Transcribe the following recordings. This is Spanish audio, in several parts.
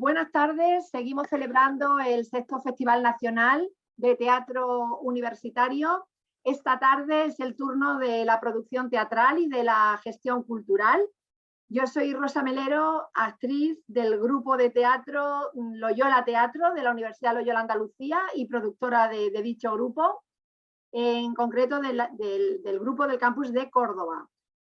Buenas tardes, seguimos celebrando el sexto Festival Nacional de Teatro Universitario. Esta tarde es el turno de la producción teatral y de la gestión cultural. Yo soy Rosa Melero, actriz del grupo de teatro Loyola Teatro de la Universidad Loyola Andalucía y productora de dicho grupo, en concreto del grupo del campus de Córdoba.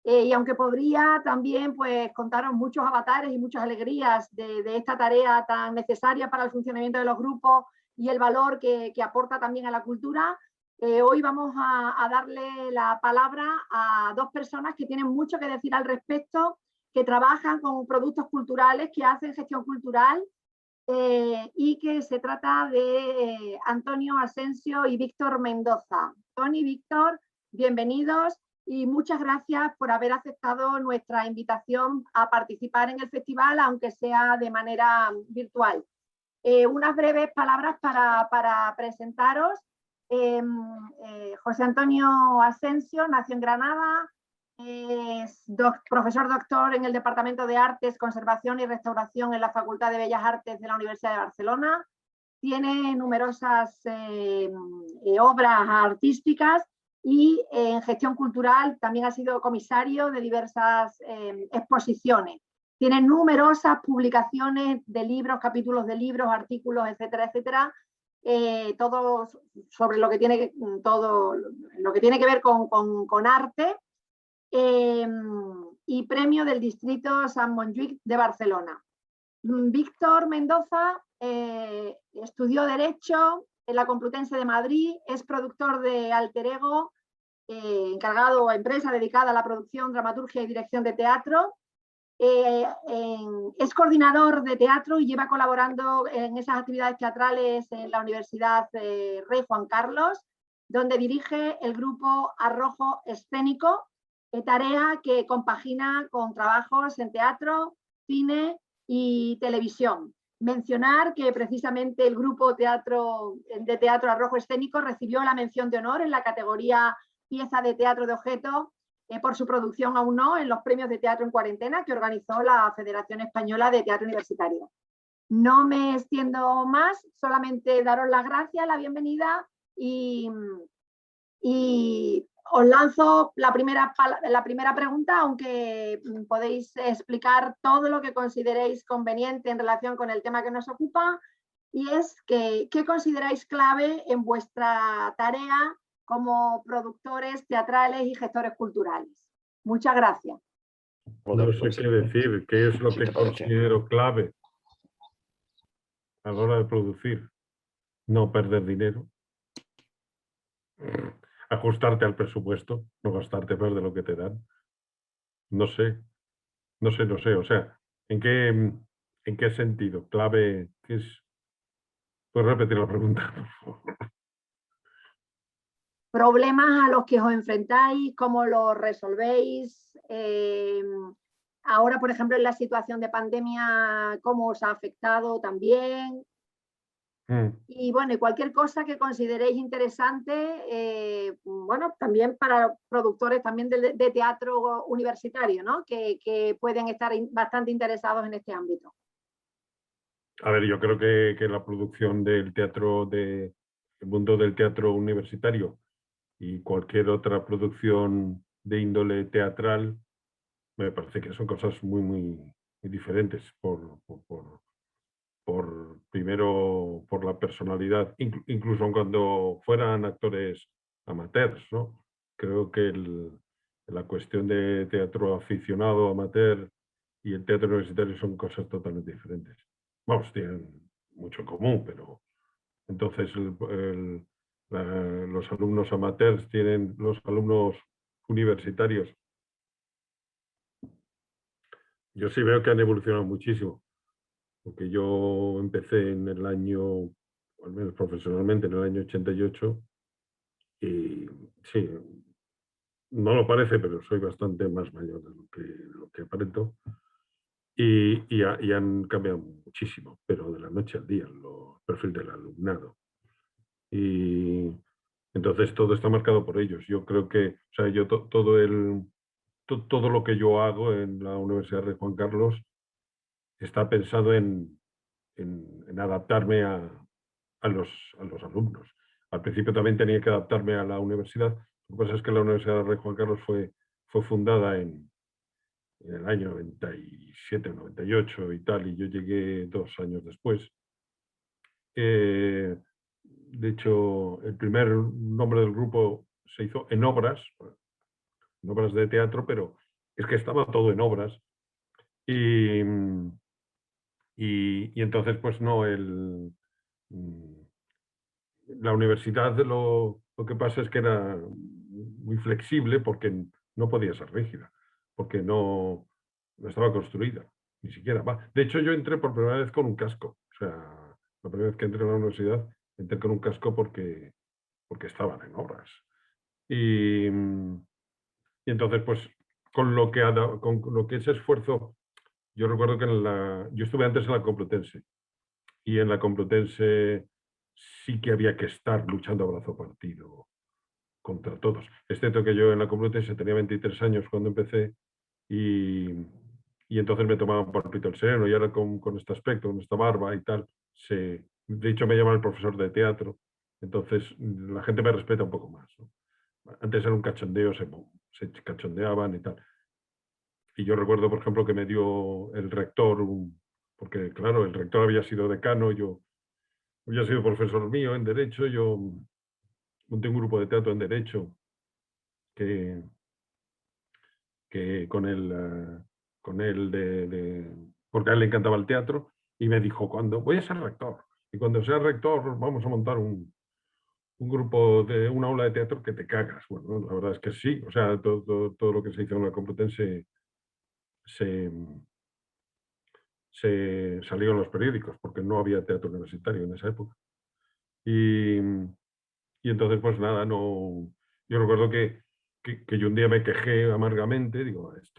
Y aunque podría también pues, contaros muchos avatares y muchas alegrías de esta tarea tan necesaria para el funcionamiento de los grupos y el valor que aporta también a la cultura, hoy vamos a darle la palabra a dos personas que tienen mucho que decir al respecto, que trabajan con productos culturales, que hacen gestión cultural, y que se trata de Antonio Asensio y Víctor Mendoza. Tony y Víctor, bienvenidos. Y muchas gracias por haber aceptado nuestra invitación a participar en el festival, aunque sea de manera virtual. Unas breves palabras para presentaros. José Antonio Asensio nació en Granada, es profesor doctor en el Departamento de Artes, Conservación y Restauración en la Facultad de Bellas Artes de la Universidad de Barcelona. Tiene numerosas obras artísticas y en gestión cultural también ha sido comisario de diversas exposiciones. Tiene numerosas publicaciones de libros, capítulos de libros, artículos, etcétera, etcétera, todo sobre lo que tiene que ver con arte, y premio del Distrito Sant Montjuïc de Barcelona. Víctor Mendoza estudió Derecho en la Complutense de Madrid, es productor de Alter Ego, encargado a empresa dedicada a la producción, dramaturgia y dirección de teatro. Es coordinador de teatro y lleva colaborando en esas actividades teatrales en la Universidad Rey Juan Carlos, donde dirige el grupo Arrojo Escénico, tarea que compagina con trabajos en teatro, cine y televisión. Mencionar que precisamente el grupo de teatro Arrojo Escénico recibió la mención de honor en la categoría pieza de teatro de objeto por su producción Aún no en los premios de teatro en cuarentena que organizó la Federación Española de Teatro Universitario. No me extiendo más, solamente daros las gracias, la bienvenida y os lanzo la primera pregunta, aunque podéis explicar todo lo que consideréis conveniente en relación con el tema que nos ocupa, y es que, ¿qué consideráis clave en vuestra tarea como productores teatrales y gestores culturales? Muchas gracias. No sé qué decir, qué es lo que considero clave a la hora de producir. No perder dinero, ajustarte al presupuesto, no gastarte más de lo que te dan. No sé. O sea, ¿en qué sentido? Clave, ¿qué es? ¿Puedes repetir la pregunta, por favor? Problemas a los que os enfrentáis, cómo los resolvéis. Ahora, por ejemplo, en la situación de pandemia, ¿cómo os ha afectado también? Y bueno, y cualquier cosa que consideréis interesante, bueno, también para productores también de teatro universitario, ¿no? Que pueden estar bastante interesados en este ámbito. A ver, yo creo que la producción del teatro, el mundo del teatro universitario y cualquier otra producción de índole teatral, me parece que son cosas muy diferentes primero por la personalidad, incluso cuando fueran actores amateurs, ¿no? Creo que la cuestión de teatro aficionado, amateur y el teatro universitario son cosas totalmente diferentes. Vamos, tienen mucho en común, pero entonces los alumnos amateurs tienen los alumnos universitarios. Yo sí veo que han evolucionado muchísimo, porque yo empecé en el año, al menos profesionalmente, en el año 88, y sí, no lo parece, pero soy bastante más mayor de lo que aparento, y han cambiado muchísimo, pero de la noche al día, el perfil del alumnado. Y entonces todo está marcado por ellos. Yo creo que, o sea, yo todo lo que yo hago en la Universidad de Juan Carlos está pensado en en adaptarme a los alumnos. Al principio también tenía que adaptarme a la universidad. Lo que pasa es que la Universidad de Rey Juan Carlos fue fundada en el año 97 o 98 y tal, y yo llegué 2 años después. De hecho, el primer nombre del grupo se hizo en obras de teatro, pero es que estaba todo en obras. Y entonces, pues no, la universidad lo que pasa es que era muy flexible porque no podía ser rígida, porque no estaba construida, ni siquiera. De hecho, yo entré por primera vez con un casco. O sea, la primera vez que entré a la universidad, entré con un casco porque estaban en obras. Y entonces, pues, con lo que ese esfuerzo, yo recuerdo que yo estuve antes en la Complutense, y en la Complutense sí que había que estar luchando a brazo partido contra todos. Es cierto que yo en la Complutense tenía 23 años cuando empecé, y entonces me tomaban por pito el sereno, y ahora con este aspecto, con esta barba y tal, de hecho me llaman el profesor de teatro, entonces la gente me respeta un poco más, ¿no? Antes era un cachondeo, se cachondeaban y tal. Y yo recuerdo, por ejemplo, que me dio el rector, porque claro, el rector había sido decano, yo había sido profesor mío en Derecho, yo monté un grupo de teatro en Derecho que con él porque a él le encantaba el teatro, y me dijo, voy a ser rector, y cuando sea rector vamos a montar un grupo de una aula de teatro que te cagas. Bueno, la verdad es que sí, o sea, todo lo que se hizo en la Complutense se salió en los periódicos, porque no había teatro universitario en esa época. Y entonces, pues nada, no. Yo recuerdo que yo un día me quejé amargamente, digo, es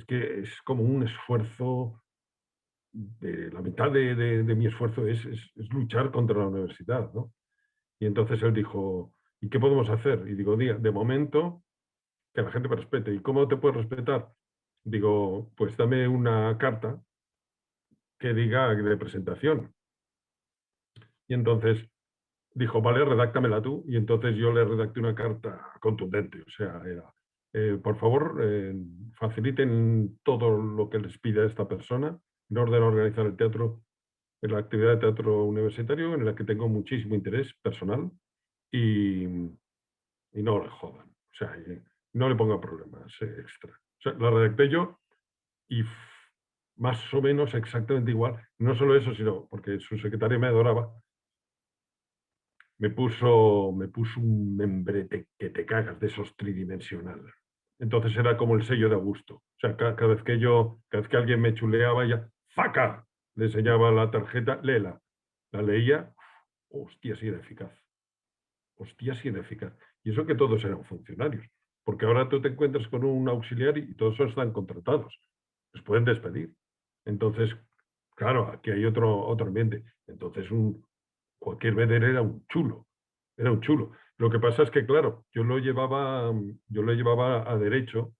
que es como un esfuerzo, la mitad de mi esfuerzo es luchar contra la universidad, ¿no? Y entonces él dijo, ¿y qué podemos hacer? Y digo, de momento, que la gente me respete. ¿Y cómo te puedes respetar? Digo, pues dame una carta que diga de presentación. Y entonces dijo, vale, redáctamela tú. Y entonces yo le redacté una carta contundente. O sea, era, por favor, faciliten todo lo que les pida esta persona en orden a organizar el teatro, en la actividad de teatro universitario, en la que tengo muchísimo interés personal, y no le jodan. O sea, no le pongan problemas extra. O sea, la redacté yo, y más o menos exactamente igual. No solo eso, sino porque su secretaria me adoraba, me puso un membrete que te cagas, de esos tridimensional. Entonces era como el sello de Augusto. O sea, cada vez que alguien me chuleaba, ya, ¡faca! Le enseñaba la tarjeta, léela. La leía, hostia, sí era eficaz. Hostia, sí era eficaz. Y eso que todos eran funcionarios. Porque ahora tú te encuentras con un auxiliar y todos están contratados. Les pueden despedir. Entonces, claro, aquí hay otro ambiente. Entonces, cualquier veder era un chulo. Era un chulo. Lo que pasa es que, claro, yo lo llevaba a Derecho,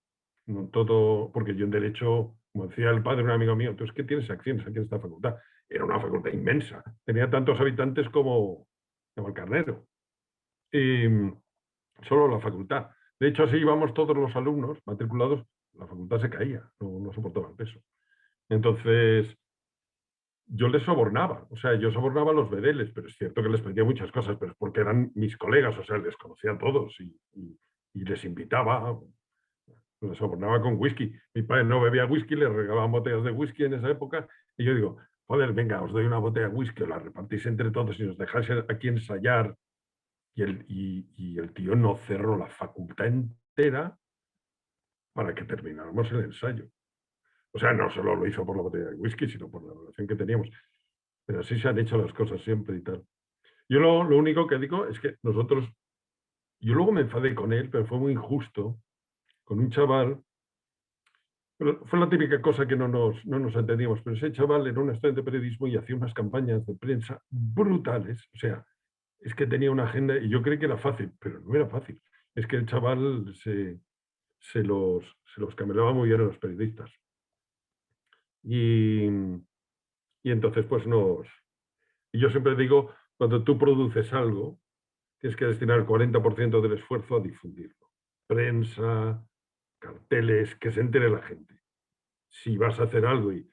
no todo, porque yo en Derecho, como decía el padre de un amigo mío, tú es que tienes acciones aquí en esta facultad. Era una facultad inmensa. Tenía tantos habitantes como Valcarnero. Y solo la facultad. De hecho, así íbamos todos los alumnos matriculados, la facultad se caía, no soportaba el peso. Entonces, yo les sobornaba, o sea, yo sobornaba a los vedeles, pero es cierto que les pedía muchas cosas, pero es porque eran mis colegas, o sea, les conocía a todos, y les invitaba, les sobornaba con whisky. Mi padre no bebía whisky, les regalaban botellas de whisky en esa época, y yo digo, joder, venga, os doy una botella de whisky, os la repartís entre todos y os dejáis aquí ensayar. Y el tío no cerró la facultad entera para que termináramos el ensayo. O sea, no solo lo hizo por la botella de whisky, sino por la relación que teníamos. Pero así se han hecho las cosas siempre y tal. Yo lo único que digo es que yo luego me enfadé con él, pero fue muy injusto, con un chaval, pero fue la típica cosa que no nos entendíamos, pero ese chaval era un estudiante de periodismo y hacía unas campañas de prensa brutales. O sea, es que tenía una agenda, y yo creí que era fácil, pero no era fácil. Es que el chaval se los camelaba muy bien a los periodistas. Y Y entonces, pues Y yo siempre digo, cuando tú produces algo, tienes que destinar el 40% del esfuerzo a difundirlo. Prensa, carteles, que se entere la gente. Si vas a hacer algo y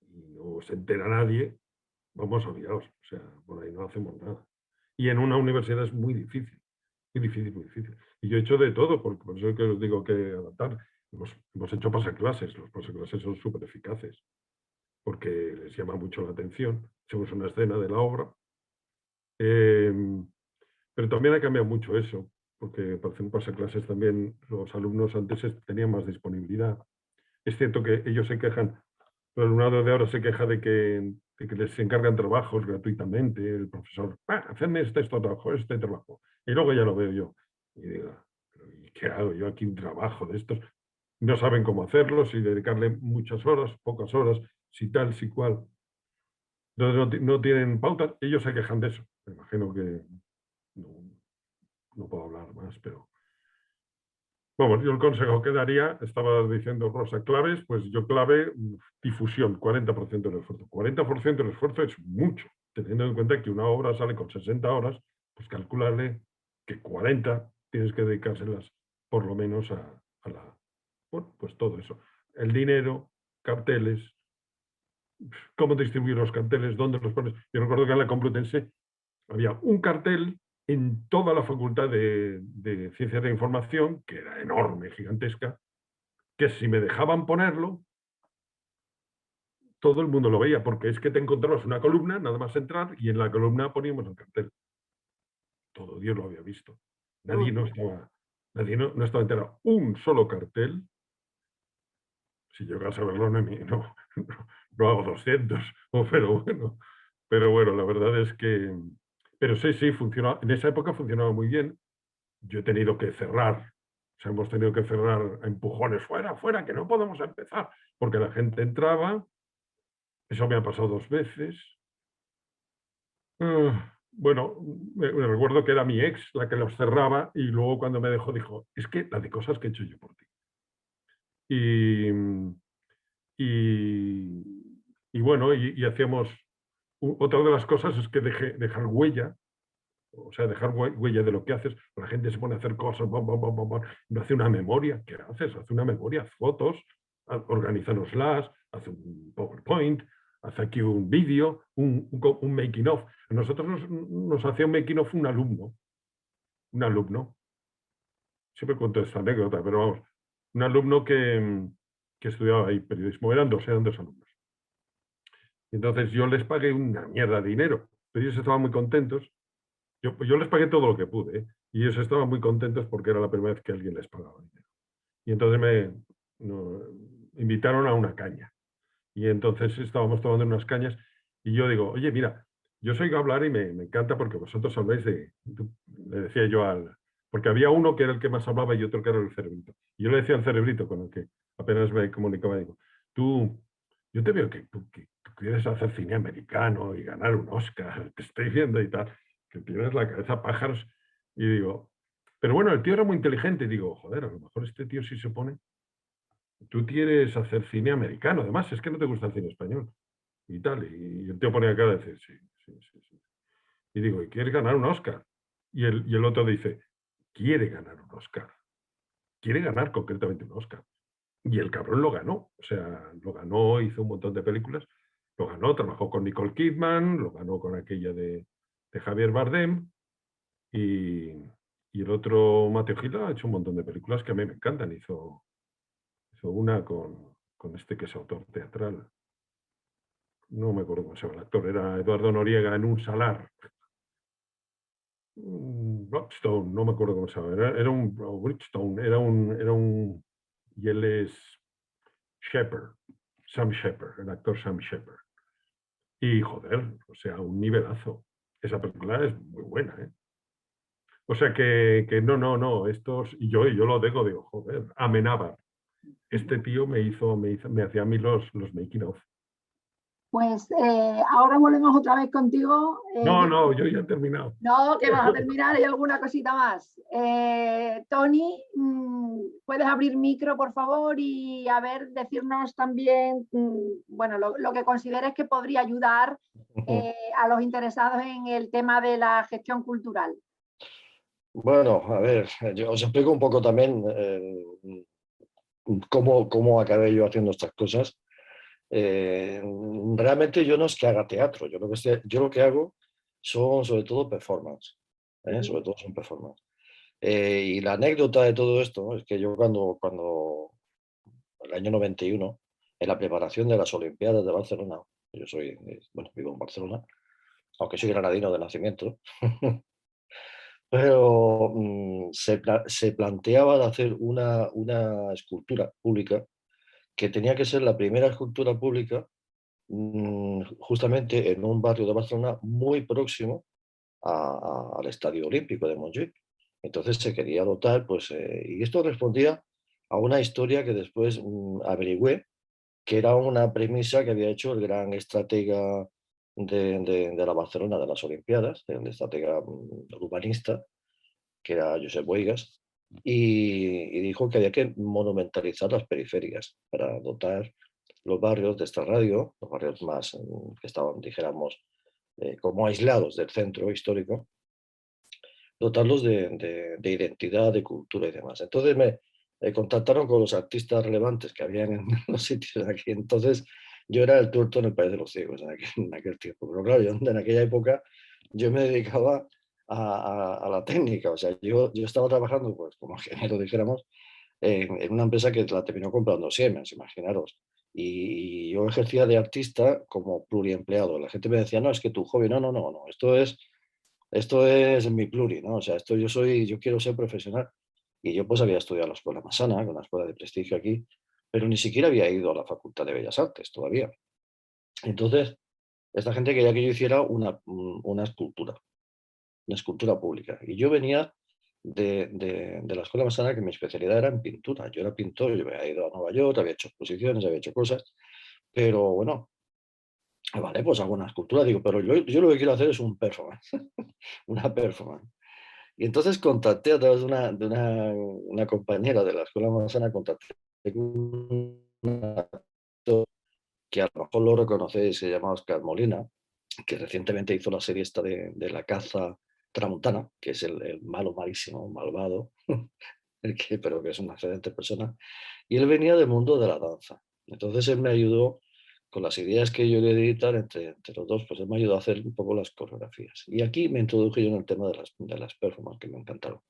no se entera nadie, vamos olvidados. O sea, por ahí no hacemos nada. Y en una universidad es muy difícil. Muy difícil, muy difícil. Y yo he hecho de todo, porque por eso es que os digo que adaptar. Hemos hecho pasaclases. Los pasaclases son súper eficaces, porque les llama mucho la atención. Hacemos una escena de la obra. Pero también ha cambiado mucho eso, porque para hacer un pasaclases también los alumnos antes tenían más disponibilidad. Es cierto que ellos se quejan, el alumnado de ahora se queja de que les encargan trabajos gratuitamente, el profesor, hacedme este trabajo, este trabajo, y luego ya lo veo yo. Y digo, ¿y qué hago yo aquí un trabajo de estos? No saben cómo hacerlo, si dedicarle muchas horas, pocas horas, si tal, si cual. No tienen pautas, ellos se quejan de eso. Me imagino que no puedo hablar más, pero... Vamos, yo el consejo que daría, estaba diciendo Rosa, claves, pues yo clave difusión, 40% del esfuerzo. 40% del esfuerzo es mucho, teniendo en cuenta que una obra sale con 60 horas, pues calcularle que 40 tienes que dedicárselas por lo menos a la... Bueno, pues todo eso. El dinero, carteles, cómo distribuir los carteles, dónde los pones. Yo recuerdo que en la Complutense había un cartel en toda la Facultad de Ciencias de la Información, que era enorme, gigantesca, que si me dejaban ponerlo, todo el mundo lo veía, porque es que te encontrabas una columna, nada más entrar, y en la columna poníamos el cartel. Todo Dios lo había visto. Nadie no estaba enterado. Un solo cartel, si llegas a verlo, no hago 200, pero bueno, la verdad es que... Pero sí, funcionaba. En esa época funcionaba muy bien. Yo he tenido que cerrar, o sea, hemos tenido que cerrar a empujones, fuera, fuera, que no podemos empezar, porque la gente entraba, eso me ha pasado 2 veces. Bueno, me recuerdo que era mi ex la que los cerraba y luego cuando me dejó dijo, es que la de cosas que he hecho yo por ti. Y, y bueno, y hacíamos, otra de las cosas es que dejar huella. O sea, dejar huella de lo que haces. La gente se pone a hacer cosas, no hace una memoria. ¿Qué haces? Hace una memoria, haz fotos, organízanoslas, haz un PowerPoint, haz aquí un vídeo, un making of. Nosotros nos hacía un making of un alumno. Siempre cuento esta anécdota, pero vamos, un alumno que estudiaba ahí periodismo. Eran dos alumnos. Y entonces yo les pagué una mierda de dinero, pero ellos estaban muy contentos. Yo les pagué todo lo que pude, ¿eh? Y ellos estaban muy contentos porque era la primera vez que alguien les pagaba dinero. Y entonces me invitaron a una caña. Y entonces estábamos tomando unas cañas y yo digo, oye, mira, yo soy hablar y me encanta porque vosotros habláis le decía yo porque había uno que era el que más hablaba y otro que era el cerebrito. Y yo le decía al cerebrito con el que apenas me comunicaba, digo, yo te veo que tú quieres hacer cine americano y ganar un Oscar, te estoy viendo y tal, que tienes la cabeza pájaros. Y digo, pero bueno, el tío era muy inteligente y digo, joder, a lo mejor este tío sí se pone. Tú quieres hacer cine americano, además, es que no te gusta el cine español y tal. Y el tío ponía cara y dice, sí. Y digo, ¿y quieres ganar un Oscar? Y el otro dice, quiere ganar un Oscar. Quiere ganar concretamente un Oscar. Y el cabrón lo ganó. O sea, lo ganó, hizo un montón de películas. Lo ganó, trabajó con Nicole Kidman, lo ganó con aquella de Javier Bardem. Y el otro, Mateo Gil, ha hecho un montón de películas que a mí me encantan. Hizo una con este que es autor teatral. No me acuerdo cómo se llama el actor. Era Eduardo Noriega en un salar. Broadstone, no me acuerdo cómo se llama. Era un Bridgestone, era un... Y él es Shepard, Sam Shepard, el actor Sam Shepard. Y joder, o sea, un nivelazo. Esa película es muy buena, ¿eh? O sea que no, estos, y yo lo digo, joder, Amenábar. Este tío me hacía a mí los making of. Pues ahora volvemos otra vez contigo. No, yo ya he terminado. No, que vas a terminar, hay alguna cosita más. Tony, ¿puedes abrir micro, por favor? Y a ver, decirnos también, bueno, lo que consideres que podría ayudar a los interesados en el tema de la gestión cultural. Bueno, a ver, yo os explico un poco también cómo acabé yo haciendo estas cosas. Realmente yo no es que haga teatro, yo lo que hago son sobre todo performance, sobre todo son performance. Y la anécdota de todo esto, ¿no?, es que yo cuando el año 91, en la preparación de las Olimpiadas de Barcelona, yo vivo en Barcelona, aunque soy granadino de nacimiento, pero se planteaba de hacer una escultura pública que tenía que ser la primera escultura pública justamente en un barrio de Barcelona muy próximo al Estadio Olímpico de Montjuïc. Entonces se quería dotar, y esto respondía a una historia que después averigüé, que era una premisa que había hecho el gran estratega de la Barcelona de las Olimpiadas, el estratega urbanista, que era Josep Boigas, y dijo que había que monumentalizar las periferias para dotar los barrios de esta radio, los barrios más que estaban, dijéramos, como aislados del centro histórico, dotarlos de identidad, de cultura y demás. Entonces me contactaron con los artistas relevantes que habían en los sitios de aquí. Entonces yo era el tuerto en el país de los ciegos en aquel tiempo. Pero claro, en aquella época yo me dedicaba a la técnica. O sea, yo estaba trabajando pues, como ingeniero, dijéramos, en una empresa que la terminó comprando Siemens, imaginaros. Y yo ejercía de artista como pluriempleado. La gente me decía, no, es que tu hobby, no, esto es mi pluri, ¿no? O sea, yo quiero ser profesional. Y yo pues había estudiado en la Escuela Massana, una escuela de prestigio aquí, pero ni siquiera había ido a la Facultad de Bellas Artes todavía. Entonces, esta gente quería que yo hiciera una escultura pública. Y yo venía de la Escuela Massana, que mi especialidad era en pintura. Yo era pintor, yo había ido a Nueva York, había hecho exposiciones, había hecho cosas, pero bueno, vale, pues hago una escultura, digo, pero yo lo que quiero hacer es un performance, una performance. Y entonces contacté a través de una compañera de la Escuela Massana, contacté con un actor que a lo mejor lo reconocéis, se llama Oscar Molina, que recientemente hizo la serie esta de La Caza Tramontana, que es el malo malísimo, malvado, pero que es una excelente persona. Y él venía del mundo de la danza. Entonces él me ayudó con las ideas que yo le di tal, entre los dos, pues él me ayudó a hacer un poco las coreografías. Y aquí me introduje yo en el tema de las performances, que me encantaron.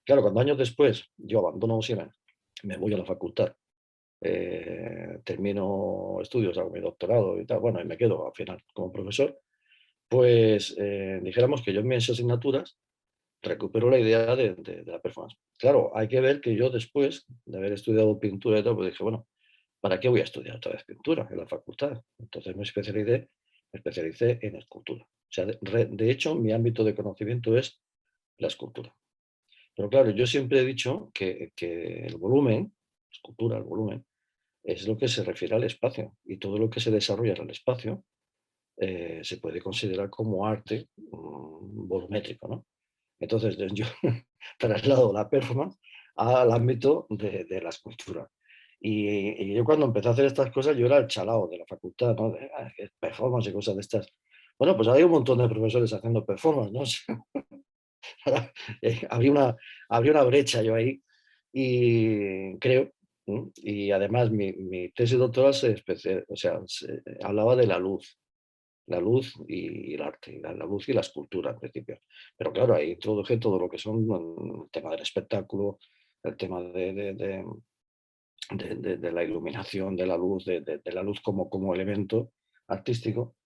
Claro, cuando años después yo abandono Siemens, me voy a la facultad, termino estudios, hago mi doctorado y tal, bueno, y me quedo al final como profesor, pues dijéramos que yo en mis asignaturas recupero la idea de la performance. Claro, hay que ver que yo después de haber estudiado pintura y tal, pues dije, bueno, ¿para qué voy a estudiar otra vez pintura en la facultad? Entonces me especialicé en escultura. O sea, de hecho, mi ámbito de conocimiento es la escultura. Pero claro, yo siempre he dicho que el volumen, escultura, el volumen, es lo que se refiere al espacio. Y todo lo que se desarrolla en el espacio se puede considerar como arte volumétrico, ¿no? Entonces yo traslado la performance al ámbito de la escultura. Y yo cuando empecé a hacer estas cosas, yo era el chalao de la facultad, ¿no? Performance y cosas de estas. Bueno, pues hay un montón de profesores haciendo performance, ¿no? Habría una brecha yo ahí y creo, y además mi tesis doctoral se hablaba de la luz y el arte, la luz y la escultura en principio. Pero claro, ahí introduje todo lo que son el tema del espectáculo, el tema de la iluminación, de la luz, de la luz como elemento artístico.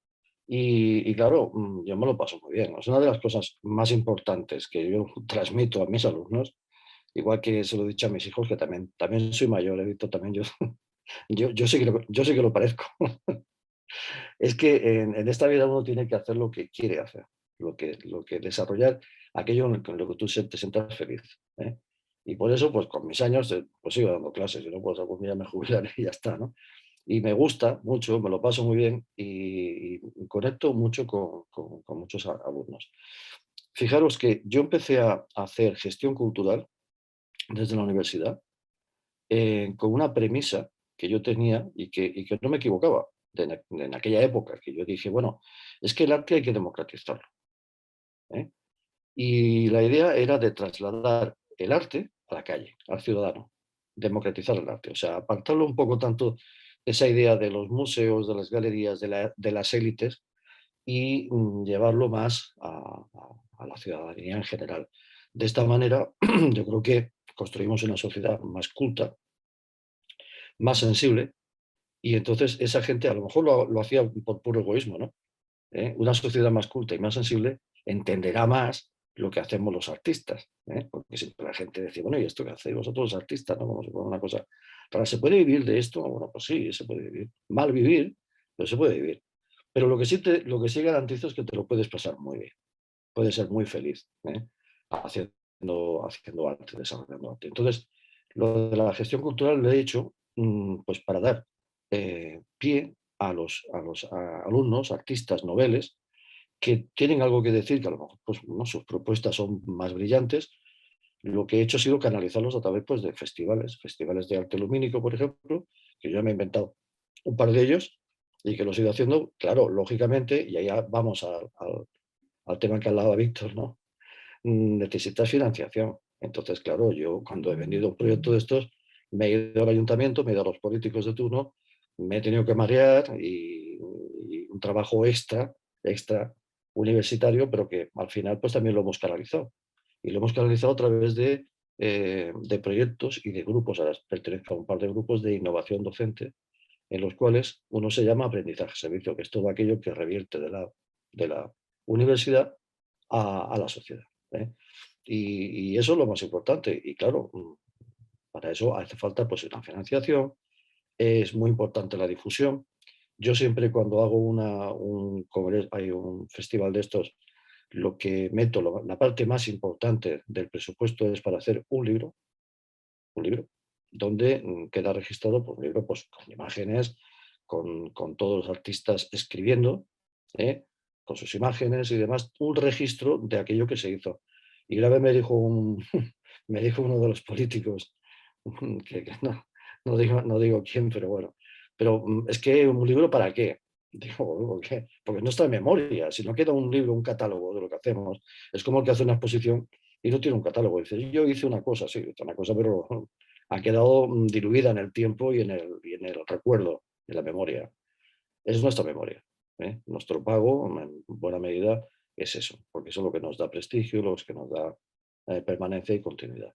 Y claro, yo me lo paso muy bien. Es una de las cosas más importantes que yo transmito a mis alumnos, igual que se lo he dicho a mis hijos, que también soy mayor, he visto también yo, yo sí que lo parezco. Es que en esta vida uno tiene que hacer lo que quiere hacer, lo que desarrollar aquello en lo que tú te sientas feliz, ¿eh? Y por eso, pues con mis años, pues sigo dando clases. Yo no puedo, algún día me jubilaré y ya está, ¿no? y me gusta mucho, me lo paso muy bien y conecto mucho con muchos alumnos. Fijaros que yo empecé a hacer gestión cultural desde la universidad con una premisa que yo tenía y que no me equivocaba en aquella época, que yo dije, bueno, es que el arte hay que democratizarlo, ¿eh? Y la idea era de trasladar el arte a la calle, al ciudadano, democratizar el arte, o sea, apartarlo un poco tanto de esa idea de los museos, de las galerías, de las élites y llevarlo más a la ciudadanía en general. De esta manera, yo creo que construimos una sociedad más culta, más sensible, y entonces esa gente a lo mejor lo hacía por puro egoísmo, ¿no? Una sociedad más culta y más sensible entenderá más lo que hacemos los artistas, ¿eh? Porque siempre la gente decía, bueno, ¿y esto qué hacéis vosotros los artistas? ¿No? Como si fuera una cosa rara. ¿Se puede vivir de esto? Bueno, pues sí, se puede vivir. Mal vivir, pero se puede vivir. Pero lo que sí garantizo es que te lo puedes pasar muy bien. Puedes ser muy feliz, ¿eh? Haciendo arte, desarrollando arte. Entonces, lo de la gestión cultural lo he hecho pues para dar pie a alumnos, artistas, noveles, que tienen algo que decir, que a lo mejor pues, ¿no? sus propuestas son más brillantes. Lo que he hecho ha sido canalizarlos a través pues, de festivales de arte lumínico, por ejemplo, que yo me he inventado un par de ellos y que los he ido haciendo, claro, lógicamente, y ahí vamos al tema que hablaba Víctor, ¿no? Necesitas financiación. Entonces, claro, yo cuando he vendido un proyecto de estos, me he ido al ayuntamiento, me he ido a los políticos de turno, me he tenido que marear y un trabajo extra universitario, pero que al final pues también lo hemos canalizado. Y lo hemos canalizado a través de proyectos y de grupos. Ahora pertenezco a un par de grupos de innovación docente, en los cuales uno se llama aprendizaje servicio, que es todo aquello que revierte de la universidad a la sociedad, ¿eh? Y eso es lo más importante. Y claro, para eso hace falta pues, una financiación, es muy importante la difusión. Yo siempre cuando hago hay un festival de estos, lo que meto, la parte más importante del presupuesto es para hacer un libro donde queda registrado pues, un libro pues, con imágenes, con todos los artistas escribiendo, ¿eh? Con sus imágenes y demás, un registro de aquello que se hizo. Y una vez me dijo uno de los políticos, que no digo quién, pero bueno, pero es que un libro ¿para qué? Digo, ¿por qué? Porque no está en memoria, si no queda un libro, un catálogo de lo que hacemos, es como el que hace una exposición y no tiene un catálogo. Dice, yo hice una cosa, sí, hice una cosa, pero ha quedado diluida en el tiempo y en el recuerdo, en la memoria. Es nuestra memoria, ¿eh? Nuestro pago, en buena medida, es eso, porque eso es lo que nos da prestigio, lo que nos da permanencia y continuidad.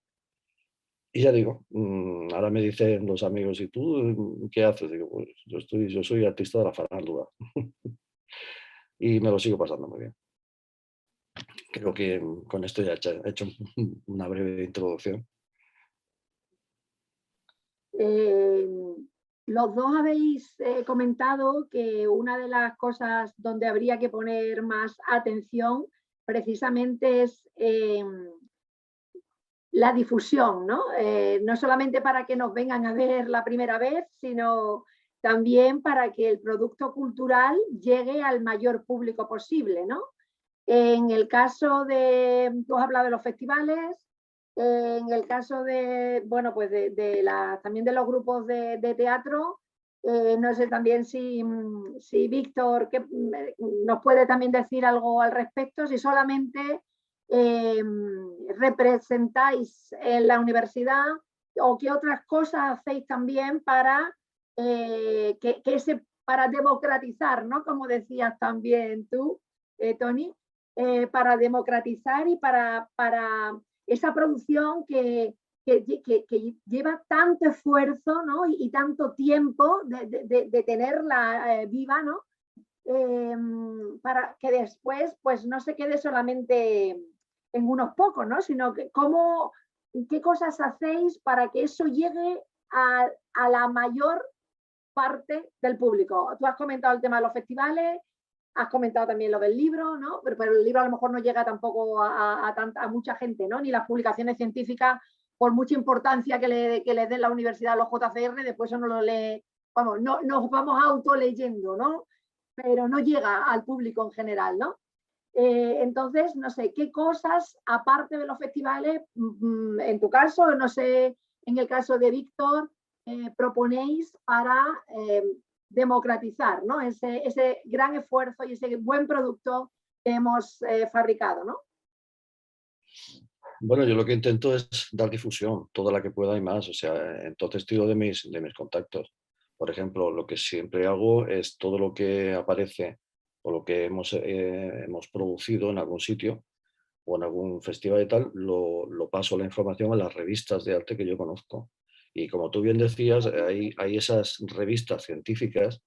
Y ya digo, ahora me dicen los amigos, ¿y tú qué haces? Digo, pues yo soy artista de la farándula y me lo sigo pasando muy bien. Creo que con esto ya he hecho una breve introducción. Los dos habéis comentado que una de las cosas donde habría que poner más atención precisamente es la difusión, ¿no? No solamente para que nos vengan a ver la primera vez, sino también para que el producto cultural llegue al mayor público posible, ¿no? En el caso de, tú has hablado de los festivales, en el caso de, bueno, pues también de los grupos de teatro, no sé también si Víctor nos puede también decir algo al respecto, si solamente representáis en la universidad o qué otras cosas hacéis también para, para democratizar, ¿no? Como decías también tú, Tony, para democratizar y para esa producción que lleva tanto esfuerzo, ¿no? y tanto tiempo de tenerla viva, ¿no? Para que después pues, no se quede solamente en unos pocos, ¿no? Sino que qué cosas hacéis para que eso llegue a la mayor parte del público. Tú has comentado el tema de los festivales, has comentado también lo del libro, ¿no? Pero el libro a lo mejor no llega tampoco a mucha gente, ¿no? Ni las publicaciones científicas, por mucha importancia que le den la universidad a los JCR, después eso no lo lee vamos, no, nos vamos autoleyendo, ¿no? Pero no llega al público en general, ¿no? Entonces, no sé, ¿qué cosas, aparte de los festivales, en tu caso, no sé, en el caso de Víctor, proponéis para democratizar, ¿no? Ese gran esfuerzo y ese buen producto que hemos fabricado, ¿no? Bueno, yo lo que intento es dar difusión, toda la que pueda y más. O sea, entonces tiro de mis contactos. Por ejemplo, lo que siempre hago es todo lo que aparece o lo que hemos producido en algún sitio o en algún festival y tal, lo paso la información a las revistas de arte que yo conozco. Y como tú bien decías, hay esas revistas científicas,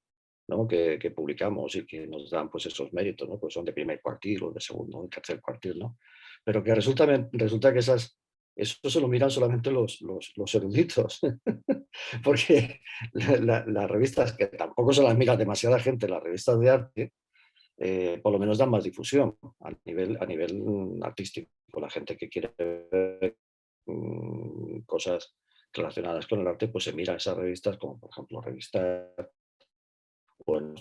¿no? que publicamos y que nos dan pues esos méritos, ¿no? Pues son de primer cuartil o de segundo o de tercer cuartil, ¿no? Pero que resulta que eso se lo miran solamente los eruditos, porque las revistas, que tampoco se las mira demasiada gente, las revistas de arte, por lo menos dan más difusión a nivel artístico. La gente que quiere ver cosas relacionadas con el arte, pues se mira esas revistas, como por ejemplo Revista, bueno,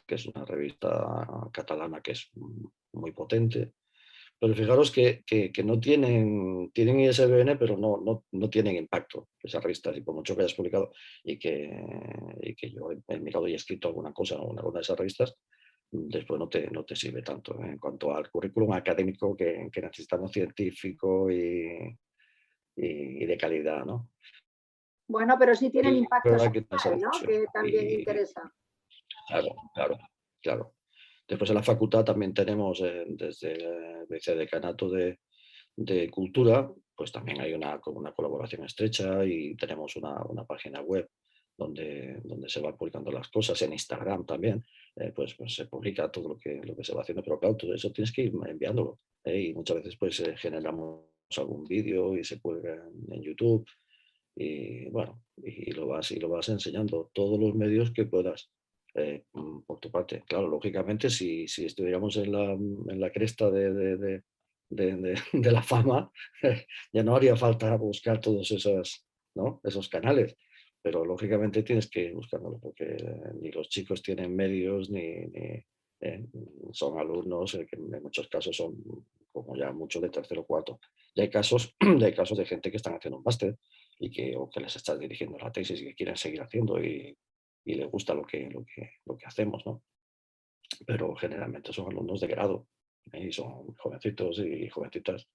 que es una revista catalana que es muy potente. Pero fijaros que no tienen ISBN, pero no tienen impacto esas revistas. Y por mucho que hayas publicado y que yo he mirado y he escrito alguna cosa en alguna de esas revistas, después no te sirve tanto en cuanto al currículum académico que necesitamos, científico y de calidad, ¿no? Bueno, pero sí tienen Y es impacto verdad que social, ¿no? Que también interesa. claro. Después en la facultad también tenemos, desde el vicedecanato de Cultura, pues también hay una colaboración estrecha y tenemos una página web donde se van publicando las cosas. En Instagram también, pues se publica todo lo que se va haciendo, pero claro, todo eso tienes que ir enviándolo. Y muchas veces pues generamos algún vídeo y se cuelga en YouTube. Y bueno, y lo vas enseñando todos los medios que puedas por tu parte. Claro, lógicamente, si estuviéramos en la cresta de la fama, ya no haría falta buscar todos esos, ¿no? esos canales. Pero lógicamente tienes que ir buscándolo, porque ni los chicos tienen medios, son alumnos, que en muchos casos son como ya mucho de tercero o cuarto. Y hay casos de gente que están haciendo un máster o que les estás dirigiendo la tesis y que quieren seguir haciendo y les gusta lo que hacemos, ¿no? Pero generalmente son alumnos de grado y son jovencitos y jovencitas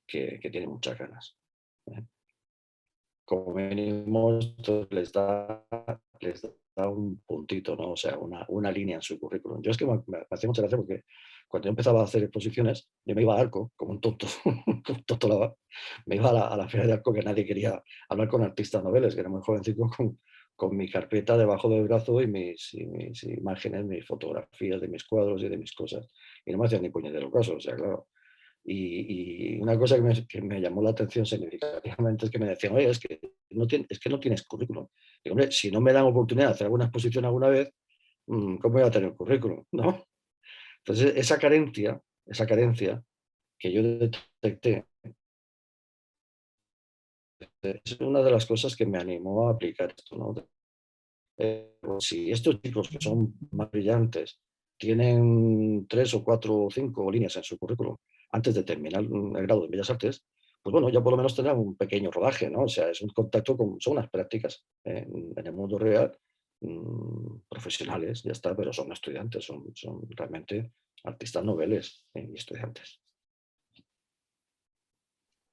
que tienen muchas ganas. Como mínimo esto les da un puntito, ¿no? O sea, una línea en su currículum. Yo es que me hacía mucha gracia porque cuando yo empezaba a hacer exposiciones, yo me iba a Arco, como un tonto, un tonto me iba a la feria de Arco, que nadie quería hablar con artistas noveles, que era muy jovencito, con mi carpeta debajo del brazo y mis imágenes, mis fotografías de mis cuadros y de mis cosas. Y no me hacían ni puñetero caso, o sea, claro. Y una cosa que me llamó la atención significativamente es que me decían, oye, es que no tienes currículum. Y hombre, si no me dan oportunidad de hacer alguna exposición alguna vez, ¿cómo voy a tener currículum? ¿No? Entonces, esa carencia que yo detecté es una de las cosas que me animó a aplicar esto, ¿no? Si estos chicos que son más brillantes tienen 3 o 4 o 5 líneas en su currículum antes de terminar el grado de Bellas Artes, pues bueno, ya por lo menos tendrán un pequeño rodaje, ¿no? O sea, es un contacto son unas prácticas en el mundo real, profesionales, ya está, pero son estudiantes, son realmente artistas noveles y estudiantes.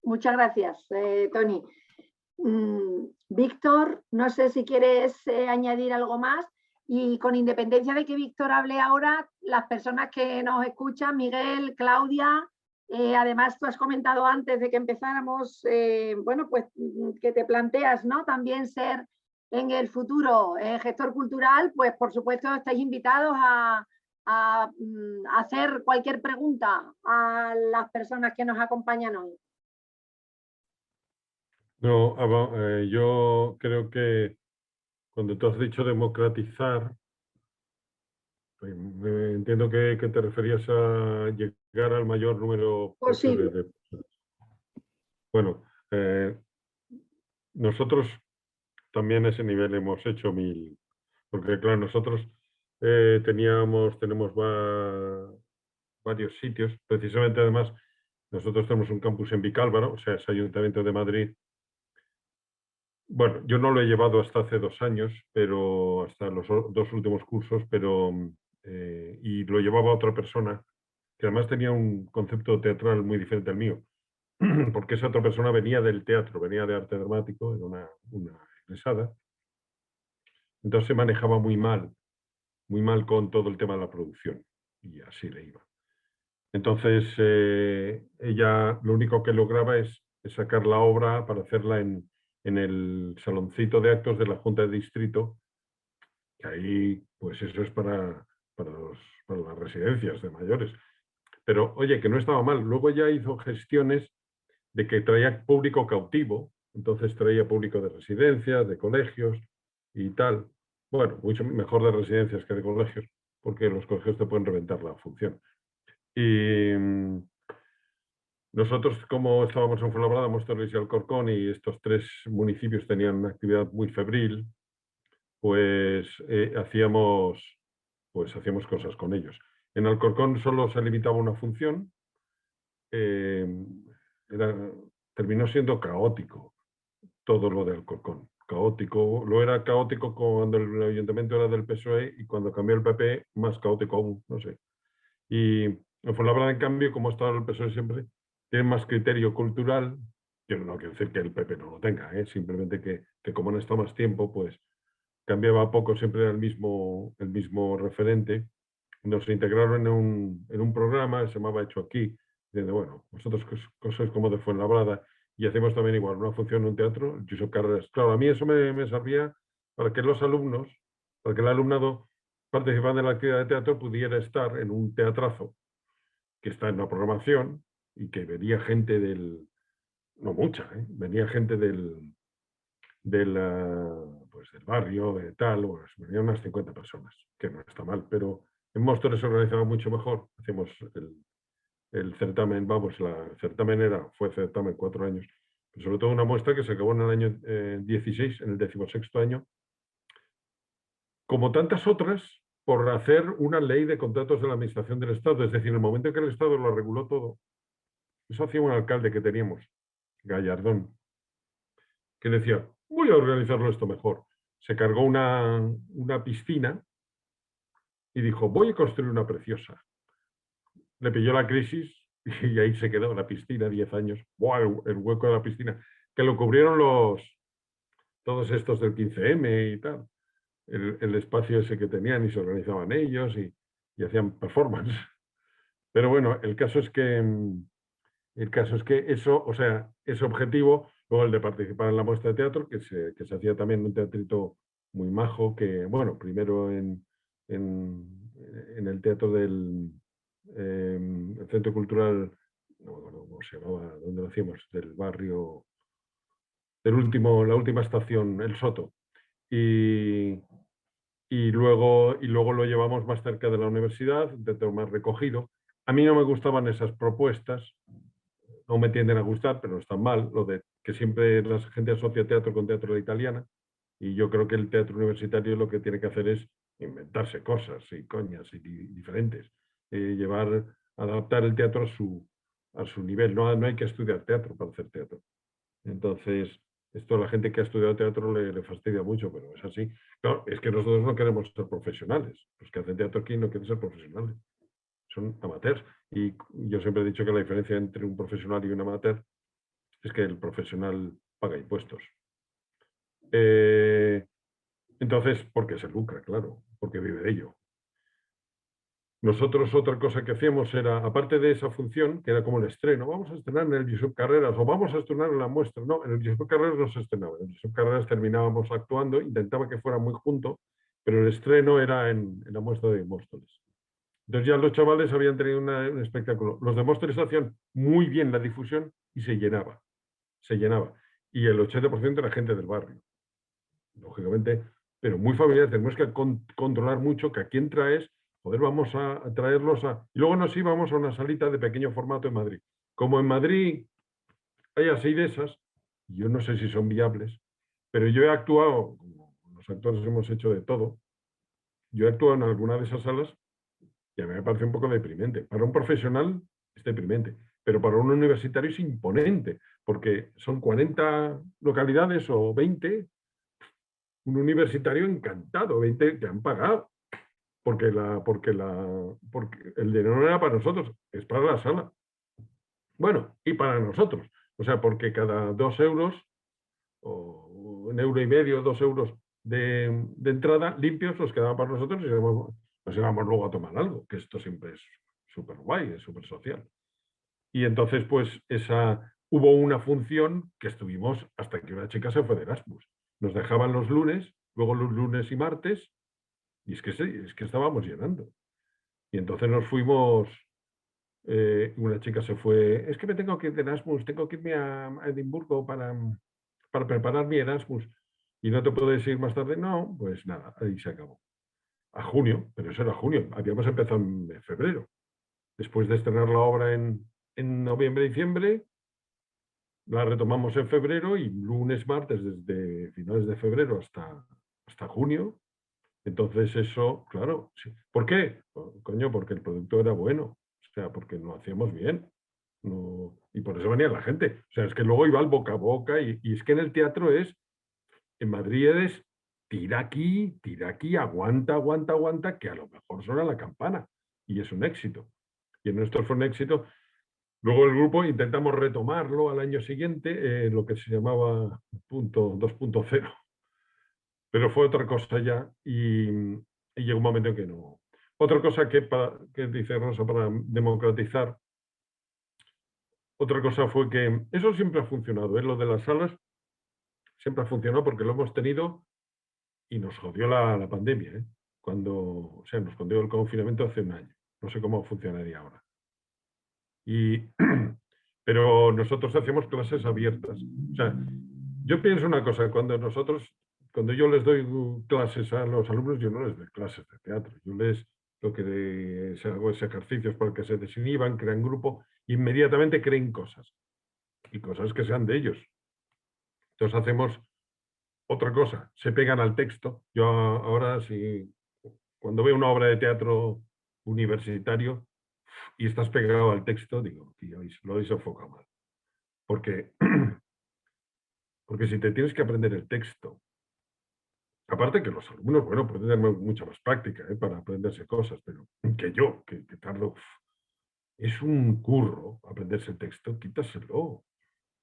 Muchas gracias, Toni. Víctor, no sé si quieres añadir algo más, y con independencia de que Víctor hable ahora, las personas que nos escuchan, Miguel, Claudia, además tú has comentado antes de que empezáramos, bueno, pues que te planteas, ¿no? También ser en el futuro gestor cultural, pues por supuesto estáis invitados a hacer cualquier pregunta a las personas que nos acompañan hoy. No, yo creo que cuando tú has dicho democratizar, pues, entiendo que te referías a llegar al mayor número posible Posible. de personas. Bueno, nosotros también a ese nivel hemos hecho Porque claro, nosotros tenemos varios sitios, precisamente además nosotros tenemos un campus en Vicálvaro, o sea, es Ayuntamiento de Madrid. Bueno, yo no lo he llevado hasta hace 2 años, pero hasta los 2 últimos cursos, pero y lo llevaba otra persona que además tenía un concepto teatral muy diferente al mío, porque esa otra persona venía del teatro, venía de arte dramático, era una egresada, entonces se manejaba muy mal con todo el tema de la producción, y así le iba. Entonces, ella lo único que lograba es sacar la obra para hacerla en el saloncito de actos de la Junta de Distrito, que ahí, pues eso es para, para las residencias de mayores. Pero, oye, que no estaba mal. Luego ya hizo gestiones de que traía público cautivo, entonces traía público de residencias, de colegios y tal. Bueno, mucho mejor de residencias que de colegios, porque los colegios te pueden reventar la función. Y nosotros, como estábamos en Fuenlabrada, Móstoles y Alcorcón, y estos 3 municipios tenían una actividad muy febril, pues hacíamos cosas con ellos. En Alcorcón solo se limitaba una función, eh, terminó siendo caótico todo lo de Alcorcón. Caótico, lo era caótico cuando el ayuntamiento era del PSOE y cuando cambió el PP, más caótico aún, no sé. Y en Fuenlabrada, en cambio, como ha estado el PSOE siempre, tiene más criterio cultural, que no quiere decir que el PP no lo tenga, simplemente que como han estado más tiempo, pues cambiaba poco, siempre era el mismo referente. Nos integraron en un programa, se llamaba Hecho Aquí, diciendo, bueno, vosotros sois como de Fuenlabrada y hacemos también igual una función en un teatro, el Josep Carreras. Claro, a mí eso me servía para que los alumnos, para que el alumnado participando en la actividad de teatro pudiera estar en un teatrazo que está en la programación y que venía gente no mucha, venía gente pues del barrio, de tal, pues venían unas 50 personas, que no está mal, pero en Móstoles se organizaba mucho mejor. Hacemos el certamen, vamos, el certamen fue certamen 4 años, pero sobre todo una muestra que se acabó en el año 16, en el 16º año, como tantas otras, por hacer una ley de contratos de la Administración del Estado. Es decir, en el momento en que el Estado lo reguló todo, eso hacía un alcalde que teníamos, Gallardón, que decía, voy a organizarlo esto mejor. Se cargó una piscina y dijo, voy a construir una preciosa. Le pilló la crisis y ahí se quedó la piscina, 10 años. ¡Buah! El hueco de la piscina, que lo cubrieron todos estos del 15M y tal. El espacio ese que tenían y se organizaban ellos y hacían performance. Pero bueno, el caso es que eso, o sea, ese objetivo, luego el de participar en la muestra de teatro, que se hacía también en un teatrito muy majo, que, bueno, primero en el teatro del el Centro Cultural, no me acuerdo cómo se llamaba, donde lo hacíamos, del barrio, la última estación, El Soto. Y luego lo llevamos más cerca de la universidad, de teatro más recogido. A mí no me gustaban esas propuestas, no me tienden a gustar, pero no están mal, lo de que siempre la gente asocia teatro con teatro a la italiana, y yo creo que el teatro universitario lo que tiene que hacer es inventarse cosas y coñas y diferentes, adaptar el teatro a su nivel, no hay que estudiar teatro para hacer teatro. Entonces, esto a la gente que ha estudiado teatro le fastidia mucho, pero es así. Claro, es que nosotros no queremos ser profesionales, los que hacen teatro aquí no quieren ser profesionales, son amateurs. Y yo siempre he dicho que la diferencia entre un profesional y un amateur es que el profesional paga impuestos. Entonces, porque se lucra, claro, porque vive de ello. Nosotros otra cosa que hacíamos era, aparte de esa función, que era como el estreno, vamos a estrenar en el Josep Carreras o vamos a estrenar en la muestra. No, en el Josep Carreras no se estrenaba. En el Josep Carreras terminábamos actuando, intentaba que fuera muy junto, pero el estreno era en la muestra de Móstoles. Entonces ya los chavales habían tenido un espectáculo. Los de Móstoles hacían muy bien la difusión y se llenaba. Se llenaba. Y el 80% era gente del barrio. Lógicamente, pero muy familiar. Tenemos que controlar mucho que a quién traes. Joder, vamos a traerlos y luego nos íbamos a una salita de pequeño formato en Madrid. Como en Madrid hay así de esas, yo no sé si son viables, pero yo he actuado, como los actores hemos hecho de todo, yo he actuado en alguna de esas salas y a mí me parece un poco deprimente. Para un profesional es deprimente, pero para un universitario es imponente, porque son 40 localidades o 20, un universitario encantado, 20 que han pagado, porque el dinero no era para nosotros, es para la sala. Bueno, y para nosotros, o sea, porque cada 2 euros, o 1,5 €, 2 euros de entrada limpios los quedaban para nosotros y nos íbamos luego a tomar algo, que esto siempre es súper guay, es súper social. Y entonces, pues, hubo una función que estuvimos hasta que una chica se fue de Erasmus. Nos dejaban los lunes, luego los lunes y martes, y es que estábamos llenando. Y entonces nos fuimos, una chica se fue, es que me tengo que ir de Erasmus, tengo que irme a Edimburgo para preparar mi Erasmus. ¿Y no te puedes ir más tarde? No, pues nada, ahí se acabó. A junio, pero eso era junio, habíamos empezado en febrero. Después de estrenar la obra en noviembre, diciembre, la retomamos en febrero y lunes, martes, desde finales de febrero hasta junio. Entonces eso, claro, sí. ¿Por qué? Coño, porque el producto era bueno, o sea, porque lo hacíamos bien. No, y por eso venía la gente. O sea, es que luego iba al boca a boca y es que en el teatro en Madrid es tira aquí, aguanta, aguanta, aguanta, que a lo mejor suena la campana y es un éxito. Y en nuestro fue un éxito. Luego el grupo intentamos retomarlo al año siguiente, lo que se llamaba 2.0, pero fue otra cosa ya y llegó un momento en que no. Otra cosa que dice Rosa para democratizar, otra cosa fue que eso siempre ha funcionado, lo de las salas siempre ha funcionado porque lo hemos tenido y nos jodió la pandemia, o sea, nos jodió el confinamiento hace un año. No sé cómo funcionaría ahora. Pero nosotros hacemos clases abiertas. O sea, yo pienso una cosa, cuando yo les doy clases a los alumnos, yo no les doy clases de teatro, yo lo que hago es ejercicios para que se desinhiban, crean grupo, inmediatamente creen cosas, y cosas que sean de ellos. Entonces hacemos otra cosa, se pegan al texto. Yo ahora, cuando veo una obra de teatro universitario y estás pegado al texto, digo, tío, lo habéis enfocado mal. Porque si te tienes que aprender el texto, aparte que los alumnos, bueno, pueden tener mucha más práctica para aprenderse cosas, pero que tardo, es un curro aprenderse el texto, quítaselo,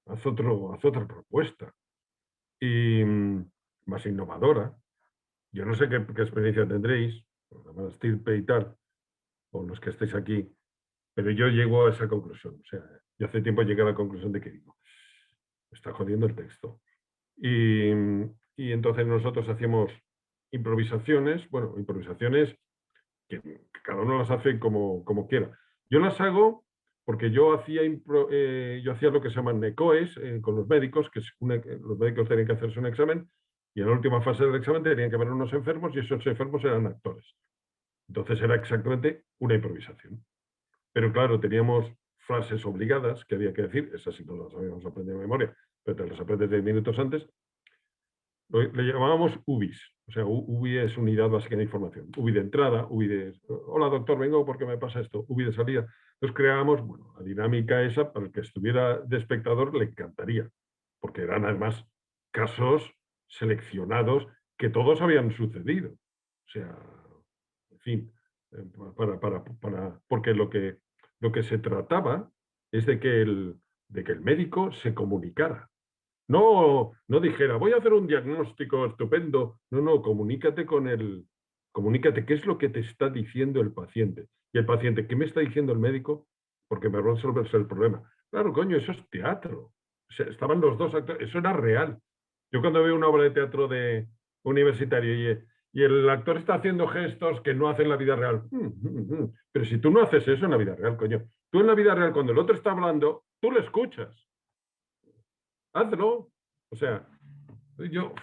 haz otra propuesta. Y más innovadora. Yo no sé qué experiencia tendréis, la estirpe y tal, o los que estáis aquí, pero yo llego a esa conclusión. O sea, yo hace tiempo llegué a la conclusión de que digo, me está jodiendo el texto. Y entonces nosotros hacíamos improvisaciones que cada uno las hace como quiera. Yo las hago porque yo hacía lo que se llaman NECOES con los médicos, los médicos tenían que hacerse un examen y en la última fase del examen tenían que ver unos enfermos y esos enfermos eran actores. Entonces era exactamente una improvisación. Pero claro, teníamos frases obligadas que había que decir, esas sí no las habíamos aprendido de memoria, pero te las aprendes 10 minutos antes. Le llamábamos UBIs, o sea, UBI es unidad básica de información. UBI de entrada, UBI de, hola doctor, vengo porque me pasa esto, UBI de salida. Entonces creábamos, la dinámica esa, para el que estuviera de espectador le encantaría, porque eran además casos seleccionados que todos habían sucedido. O sea, en fin, porque lo que se trataba es de que el médico se comunicara. No dijera, voy a hacer un diagnóstico estupendo. No, comunícate qué es lo que te está diciendo el paciente. Y el paciente, ¿qué me está diciendo el médico? Porque me va a resolverse el problema. Claro, coño, eso es teatro. O sea, estaban los dos actores, eso era real. Yo cuando veo una obra de teatro universitario y el actor está haciendo gestos que no hace en la vida real. Pero si tú no haces eso en la vida real, coño. Tú en la vida real, cuando el otro está hablando, tú le escuchas. Hazlo. O sea, yo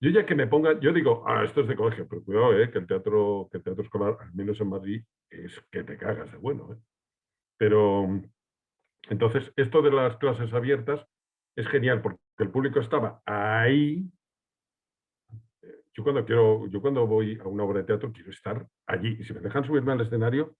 ya que me ponga, yo digo, esto es de colegio, pero cuidado, que el teatro escolar, al menos en Madrid, es que te cagas de bueno. Pero entonces, esto de las clases abiertas es genial porque el público estaba ahí. yo cuando voy a una obra de teatro quiero estar allí. Y si me dejan subirme al escenario,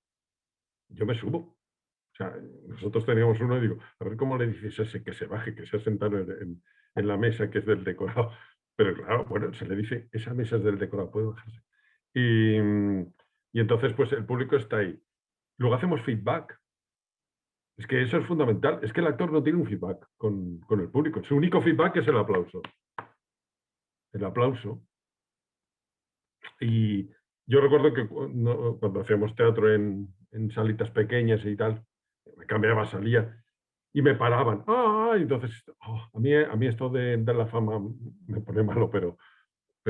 yo me subo. O sea, nosotros teníamos uno y digo, a ver cómo le dices a ese que se baje, que se ha sentado en la mesa que es del decorado. Pero claro, bueno, se le dice, esa mesa es del decorado, puede bajarse. Y entonces, pues el público está ahí. Luego hacemos feedback. Es que eso es fundamental. Es que el actor no tiene un feedback con el público. Su único feedback es el aplauso. El aplauso. Y yo recuerdo que cuando hacíamos teatro en salitas pequeñas y tal, me cambiaba, salía y me paraban. Entonces, a mí esto de la fama me pone malo, pero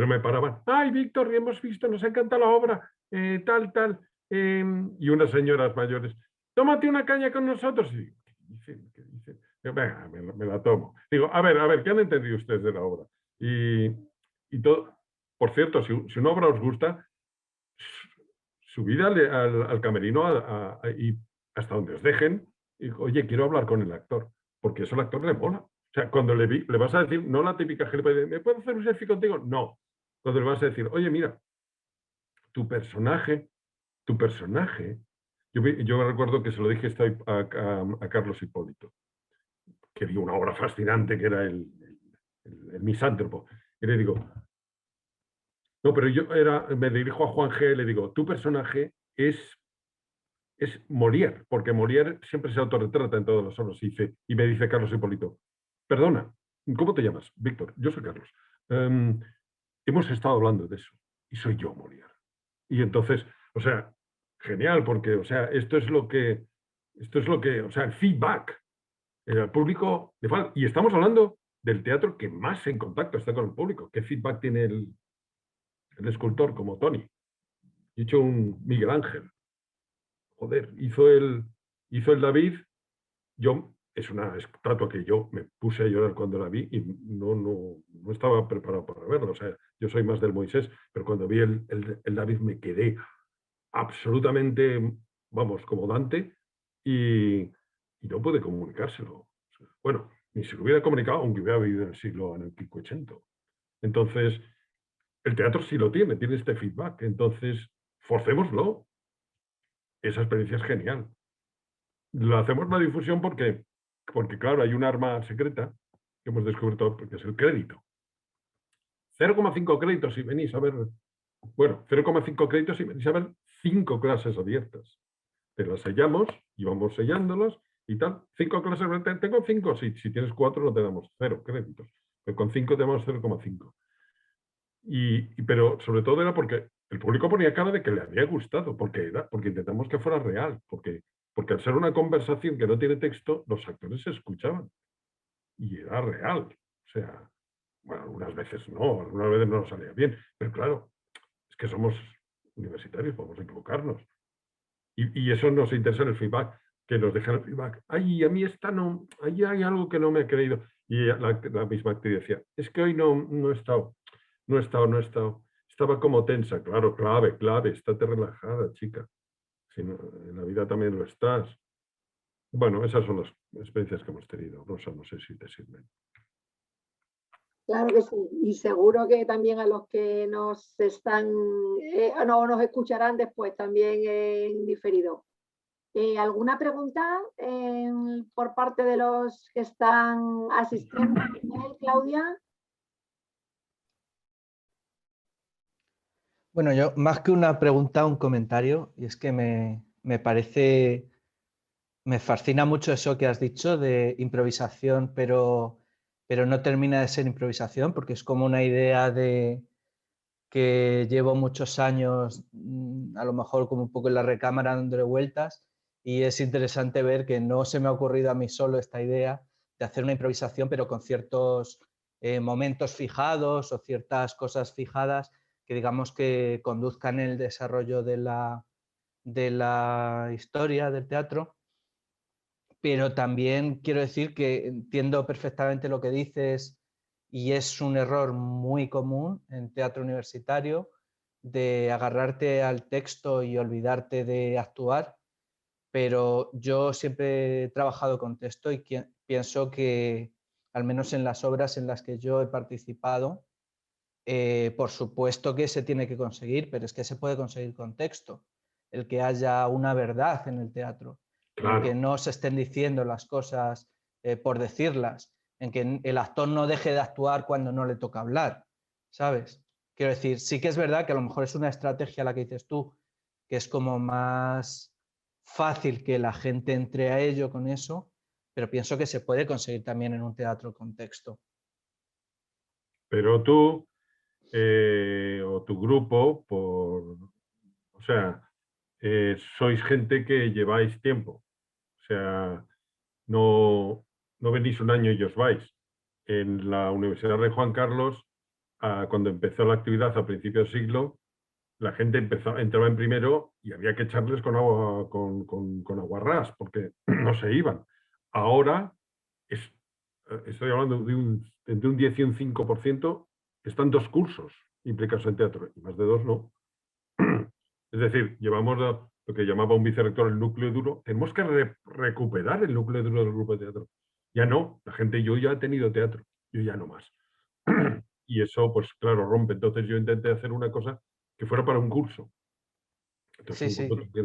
me paraban. ¡Ay, Víctor, hemos visto, nos encanta la obra! Tal. Y unas señoras mayores, tómate una caña con nosotros. Y, ¿qué dicen? Venga, me la tomo. Digo, a ver, ¿qué han entendido ustedes de la obra? Y todo. Por cierto, si una obra os gusta, subid al camerino y hasta donde os dejen. Y, oye, quiero hablar con el actor, porque eso al actor le mola. O sea, cuando le vas a decir, no la típica gilipollez, ¿me puedo hacer un selfie contigo? No. Cuando le vas a decir, oye, mira, tu personaje, yo recuerdo que se lo dije esto a Carlos Hipólito, que vio una obra fascinante que era el misántropo. Y le digo, no, pero me dirijo a Juan G. Le digo, tu personaje es Molière, porque Molière siempre se autorretrata en todos los obras. Y me dice Carlos Hipólito, perdona, ¿cómo te llamas? Víctor, yo soy Carlos. Hemos estado hablando de eso y soy yo Molière. Y entonces, o sea, genial, porque, o sea, esto es lo que, o sea, el feedback. El público, y estamos hablando del teatro que más en contacto está con el público. ¿Qué feedback tiene el escultor como Tony? He hecho un Miguel Ángel. Joder, hizo el David. Es una estatua que yo me puse a llorar cuando la vi y no estaba preparado para verla. O sea, yo soy más del Moisés, pero cuando vi el David me quedé absolutamente, vamos, como Dante y no pude comunicárselo. Bueno, ni se lo hubiera comunicado aunque hubiera vivido en el siglo en el 1580. Entonces, el teatro sí lo tiene este feedback. Entonces, forcémoslo. Esa experiencia es genial. Lo hacemos la difusión porque, claro, hay un arma secreta que hemos descubierto, que es el crédito. 0,5 créditos si venís a ver, bueno, 0,5 créditos si venís a ver 5 clases abiertas. Te las sellamos y vamos sellándolas y tal. 5 clases, tengo 5, si tienes 4 no te damos 0 créditos, pero con 5 te damos 0,5. Pero sobre todo era porque el público ponía cara de que le había gustado, porque intentamos que fuera real, porque al ser una conversación que no tiene texto, los actores se escuchaban y era real. O sea, bueno, algunas veces no nos salía bien, pero claro, es que somos universitarios, podemos equivocarnos. Y eso nos interesa en el feedback, que nos dejan el feedback. Ay, a mí ahí hay algo que no me he creído. Y la misma actriz decía, es que hoy no he estado. Estaba como tensa. Claro, clave, estate relajada, chica. Si no, en la vida también lo estás. Bueno, esas son las experiencias que hemos tenido. Rosa, no sé si te sirven. Claro que sí, y seguro que también a los que nos nos escucharán después también en diferido. ¿Alguna pregunta por parte de los que están asistiendo? Claudia. Bueno, yo más que una pregunta, un comentario, y es que me fascina mucho eso que has dicho de improvisación, pero no termina de ser improvisación, porque es como una idea de que llevo muchos años, a lo mejor como un poco en la recámara dándole vueltas, y es interesante ver que no se me ha ocurrido a mí solo esta idea de hacer una improvisación, pero con ciertos momentos fijados o ciertas cosas fijadas que digamos que conduzcan el desarrollo de la historia del teatro. Pero también quiero decir que entiendo perfectamente lo que dices y es un error muy común en teatro universitario de agarrarte al texto y olvidarte de actuar, pero yo siempre he trabajado con texto y pienso que, al menos en las obras en las que yo he participado, por supuesto que se tiene que conseguir, pero es que se puede conseguir con texto. El que haya una verdad en el teatro, en el que Claro, no se estén diciendo las cosas por decirlas, en que el actor no deje de actuar cuando no le toca hablar, ¿sabes? Quiero decir, sí que es verdad que a lo mejor es una estrategia la que dices tú, que es como más fácil que la gente entre a ello con eso, pero pienso que se puede conseguir también en un teatro con texto. pero tú o tu grupo, o sea, sois gente que lleváis tiempo. O sea, no, no venís un año y os vais. En la Universidad de Juan Carlos, cuando empezó la actividad a principios del siglo, la gente entraba en primero y había que echarles con agua, con aguarrás, porque no se iban. Ahora, es, estoy hablando entre un 10 y un 5%, están 2 cursos implicados en teatro, y más de 2 no. Es decir, llevamos lo que llamaba un vicerrector el núcleo duro. Tenemos que recuperar el núcleo duro del grupo de teatro. Ya no, la gente, yo ya he tenido teatro, yo ya no más. Y eso, pues claro, rompe. Entonces yo intenté hacer una cosa que fuera para un curso. Entonces, Sí, un curso sí.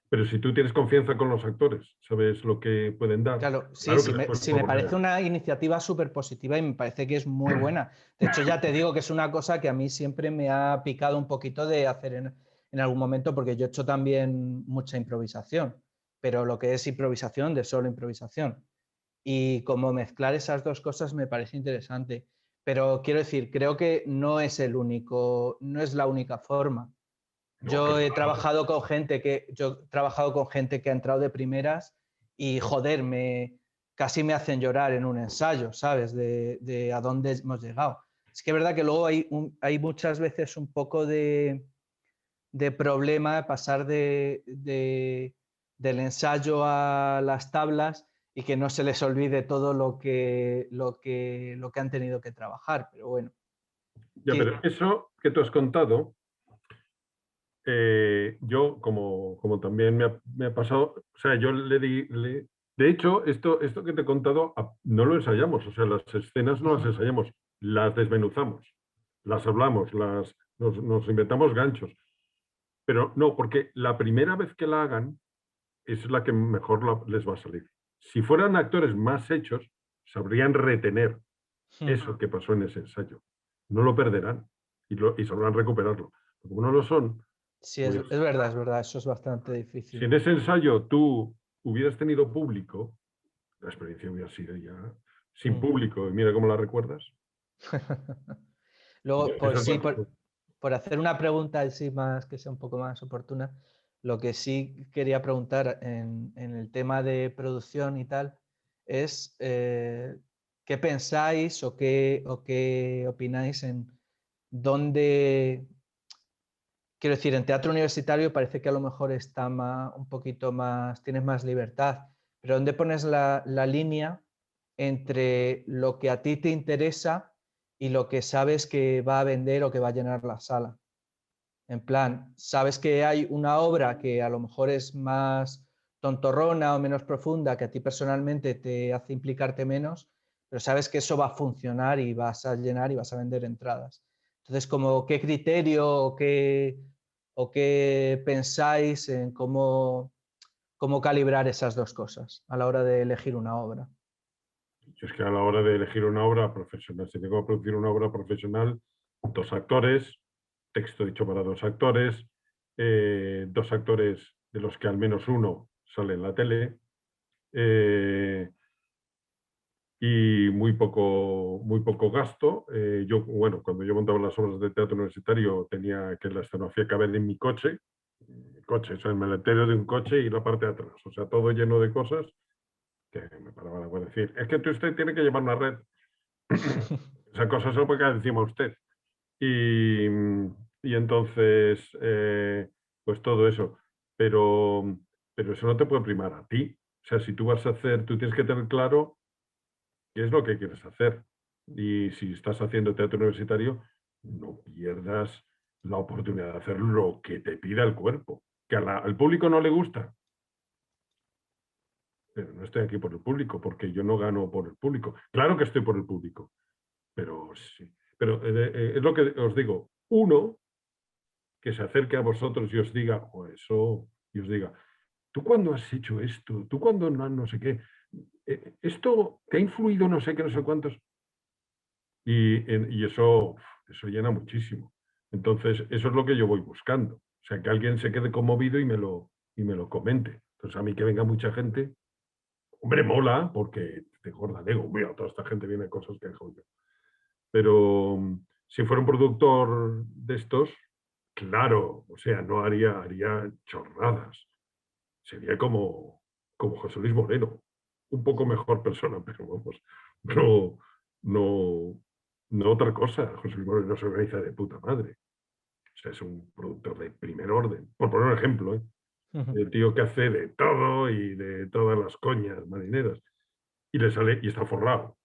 pero si tú tienes confianza con los actores, sabes lo que pueden dar, Claro, sí, claro que sí, después sí me podemos parece ver. una iniciativa súper positiva y me parece que es muy buena. De hecho, ya te digo que es una cosa que a mí siempre me ha picado un poquito de hacer en algún momento, porque yo he hecho también mucha improvisación, pero lo que es improvisación, de solo improvisación. Y como mezclar esas dos cosas me parece interesante. Pero quiero decir, creo que no es el único, no es la única forma. No, que Yo he trabajado con gente que ha entrado de primeras y joder, casi me hacen llorar en un ensayo, ¿sabes? De a dónde hemos llegado. Es que es verdad que luego hay muchas veces un poco de problema de pasar del ensayo a las tablas y que no se les olvide todo lo que han tenido que trabajar. Pero bueno, ya, pero eso que tú has contado, yo, como también me ha pasado, o sea, yo de hecho, esto que te he contado no lo ensayamos, o sea, las escenas no las ensayamos, las desmenuzamos, las hablamos, nos inventamos ganchos, pero no, porque la primera vez que la hagan es la que mejor les va a salir. Si fueran actores más hechos, sabrían retener eso que pasó en ese ensayo, no lo perderán y sabrán recuperarlo. Pero como no lo son, sí, pues es verdad, eso es bastante si difícil. en ese ensayo tú hubieras tenido público, la experiencia hubiera sido ya sin Mm. público, y mira cómo la recuerdas. Luego, Eso es sí, básico. por hacer una pregunta así más, que sea un poco más oportuna, lo que sí quería preguntar en el tema de producción y tal es qué pensáis o qué opináis en dónde, quiero decir, en teatro universitario parece que a lo mejor está un poquito más, tienes más libertad, pero ¿dónde pones la línea entre lo que a ti te interesa y lo que sabes que va a vender o que va a llenar la sala? En plan, sabes que hay una obra que a lo mejor es más tontorrona o menos profunda, que a ti personalmente te hace implicarte menos, pero sabes que eso va a funcionar y vas a llenar y vas a vender entradas. Entonces, como, ¿qué criterio o qué pensáis en cómo calibrar esas dos cosas a la hora de elegir una obra? Yo es que a la hora de elegir una obra profesional, si tengo que producir una obra profesional, 2 actores, texto hecho para 2 actores, 2 actores de los que al menos uno sale en la tele, y muy poco gasto. Yo, bueno, cuando yo montaba las obras de teatro universitario tenía que la escenografía caber en mi coche, o sea, el maletero de un coche y la parte de atrás, o sea, todo lleno de cosas que me paraba la decir, es que usted tiene que llevar una red. Esa cosa se lo puede caer encima a usted. Y entonces, pues todo eso. Pero eso no te puede primar a ti. O sea, si tú vas a hacer, tú tienes que tener claro qué es lo que quieres hacer. Y si estás haciendo teatro universitario, no pierdas la oportunidad de hacer lo que te pida el cuerpo. Que al público no le gusta, pero no estoy aquí por el público, porque yo no gano por el público. Claro que estoy por el público, pero sí. pero es lo que os digo, uno que se acerque a vosotros y os diga, o eso, y os diga, ¿tú cuándo has hecho esto? ¿Tú cuándo no sé qué? ¿Esto te ha influido no sé qué, no sé cuántos? Y eso llena muchísimo. Entonces, eso es lo que yo voy buscando. O sea, que alguien se quede conmovido y me lo comente. Entonces, a mí que venga mucha gente, hombre, mola, porque te gorda el ego. Mira, toda esta gente viene a cosas que dejo yo. Pero si fuera un productor de estos, claro, o sea, no haría chorradas. Sería como José Luis Moreno. Un poco mejor persona, pero vamos, no, no, no otra cosa. José Luis Moreno se organiza de puta madre. O sea, es un productor de primer orden. Por poner un ejemplo, ¿eh? El tío que hace de todo y de todas las coñas marineras. Y le sale, y está forrado.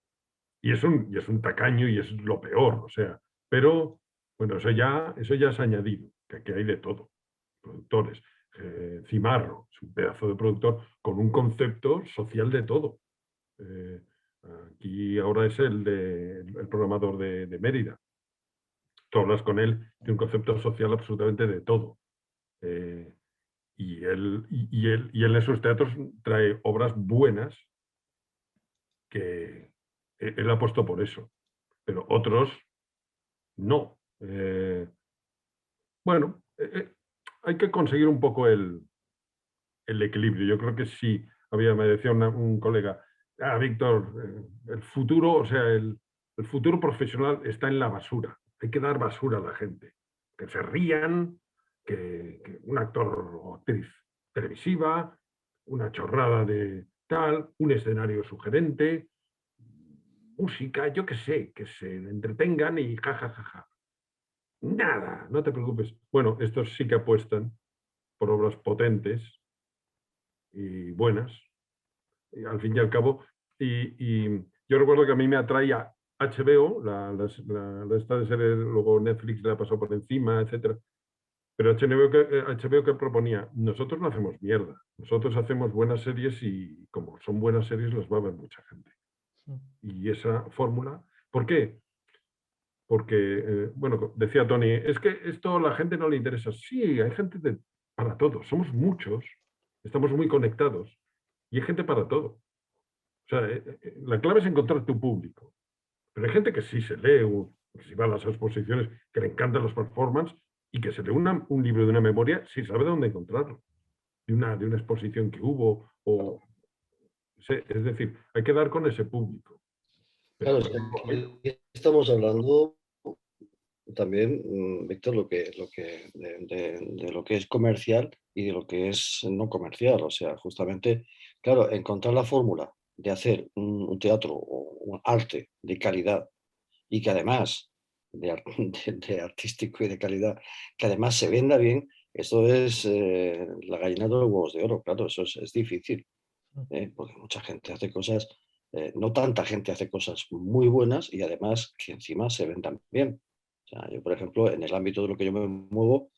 Y es un tacaño y es lo peor, o sea. Pero, bueno, eso ya es añadido, que aquí hay de todo. Productores. Cimarro es un pedazo de productor con un concepto social de todo. Eh, Aquí ahora es el programador de Mérida. Tú hablas con él, tiene un concepto social absolutamente de todo. Eh, y él en sus teatros trae obras buenas que él ha puesto por eso, pero otros no. Bueno, hay que conseguir un poco el equilibrio. Yo creo que sí, me decía un colega, Víctor, el futuro, o sea, el futuro profesional está en la basura. Hay que dar basura a la gente. Que se rían, que un actor o actriz televisiva, una chorrada de tal, un escenario sugerente, música, yo qué sé, que se entretengan y jajajaja. Nada, no te preocupes. Bueno, estos sí que apuestan por obras potentes y buenas, y al fin y al cabo. Y yo recuerdo que a mí me atraía HBO, esta de serie, luego Netflix la pasó por encima, etcétera. Pero HBO que proponía, nosotros no hacemos mierda, nosotros hacemos buenas series y como son buenas series las va a ver mucha gente. Y esa fórmula, ¿por qué? Porque, bueno, decía Tony, es que esto a la gente no le interesa. Sí, hay gente para todo, somos muchos, estamos muy conectados y hay gente para todo. O sea, la clave es encontrar tu público. Pero hay gente que sí se lee, o que sí va a las exposiciones, que le encantan los performances y que se lee un libro de una memoria si sabe dónde encontrarlo. De una exposición que hubo. Es decir, hay que dar con ese público. Claro, Pero, aquí estamos hablando también, Víctor, de lo que es comercial y de lo que es no comercial. O sea, justamente, claro, encontrar la fórmula de hacer un teatro o un arte de calidad y que además de artístico y de calidad, que además se venda bien, esto es la gallina de los huevos de oro. Claro, eso es difícil, porque mucha gente hace cosas, no tanta gente hace cosas muy buenas y además que encima se vendan bien. O sea, yo, por ejemplo, en el ámbito de lo que yo me muevo,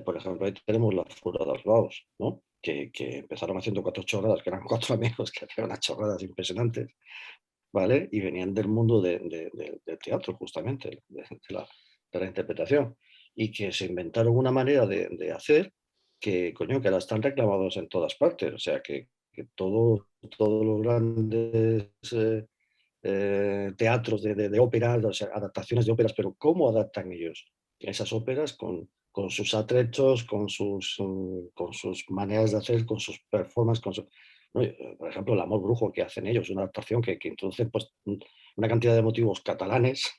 por ejemplo, ahí tenemos la Fura de los Baos, ¿no? Que empezaron haciendo 4 chorradas, que eran 4 amigos que hacían unas chorradas impresionantes, ¿vale? Y venían del mundo del teatro, justamente, de la interpretación. Y que se inventaron una manera de hacer que, coño, que ahora están reclamados en todas partes. O sea, que todos los grandes teatros de óperas, o sea, adaptaciones de óperas, pero ¿cómo adaptan ellos esas óperas con sus atrechos, con sus maneras de hacer, con sus performances, ¿no? Por ejemplo, El amor brujo que hacen ellos, una adaptación que introduce pues, una cantidad de motivos catalanes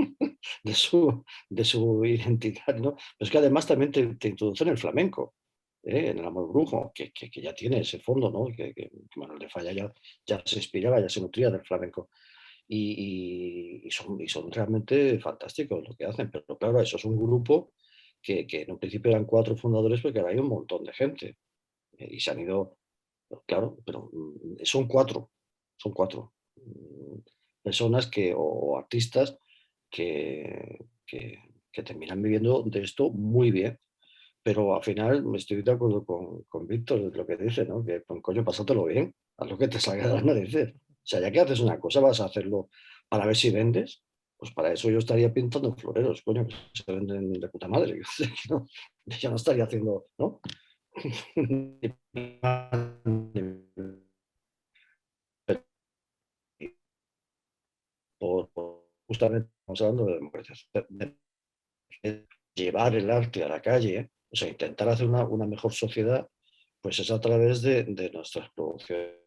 de su identidad, ¿no? Pero es que además también te introducen el flamenco. En El amor brujo, que ya tiene ese fondo, ¿no? Que Manuel de Falla ya se inspiraba, ya se nutría del flamenco. Y son realmente fantásticos lo que hacen, pero claro, eso es un grupo que en un principio eran 4 fundadores, porque ahora hay un montón de gente y se han ido, claro, pero son cuatro personas o artistas que terminan viviendo de esto muy bien. Pero al final me estoy de acuerdo con Víctor de lo que dice, ¿no? Que, pues, coño, pásatelo bien, haz lo que te salga de la narices. O sea, ya que haces una cosa, vas a hacerlo para ver si vendes. Pues para eso yo estaría pintando floreros, coño, que se venden de puta madre. ¿No? Yo no estaría haciendo, ¿no? Justamente estamos hablando de democratización, de llevar el arte a la calle, o sea, intentar hacer una mejor sociedad, pues es a través de nuestras producciones.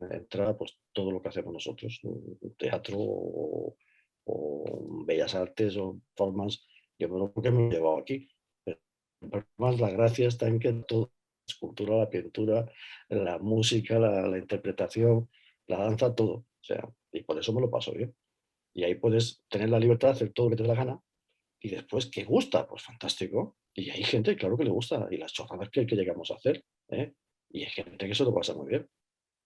Entra pues todo lo que hacemos nosotros, teatro o bellas artes o formas, yo me lo que me he llevado aquí. Pero más la gracia está en que todo, la escultura, la pintura, la música, la interpretación, la danza, todo. O sea, y por eso me lo paso bien. Y ahí puedes tener la libertad de hacer todo lo que te dé la gana. Y después, ¿qué gusta? Pues fantástico. Y hay gente, claro que le gusta. Y las chorradas que llegamos a hacer. ¿Eh? Y hay gente que se lo pasa muy bien.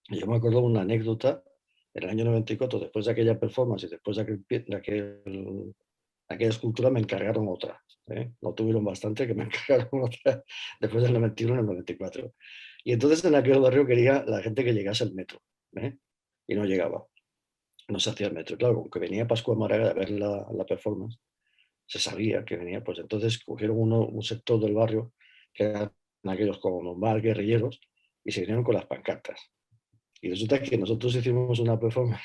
Y yo me acuerdo de una anécdota en el año 94, después de aquella performance y después de aquella escultura, me encargaron otra. ¿Eh? No tuvieron bastante que me encargaron otra después del 91 en el 94. Y entonces en aquel barrio quería la gente que llegase al metro. ¿Eh? Y no llegaba. No se hacía el metro. Claro, aunque venía Pascua Maraga a ver la performance, se sabía que venía. Pues entonces cogieron un sector del barrio que eran aquellos como normal guerrilleros y se vinieron con las pancartas. Y resulta que nosotros hicimos una performance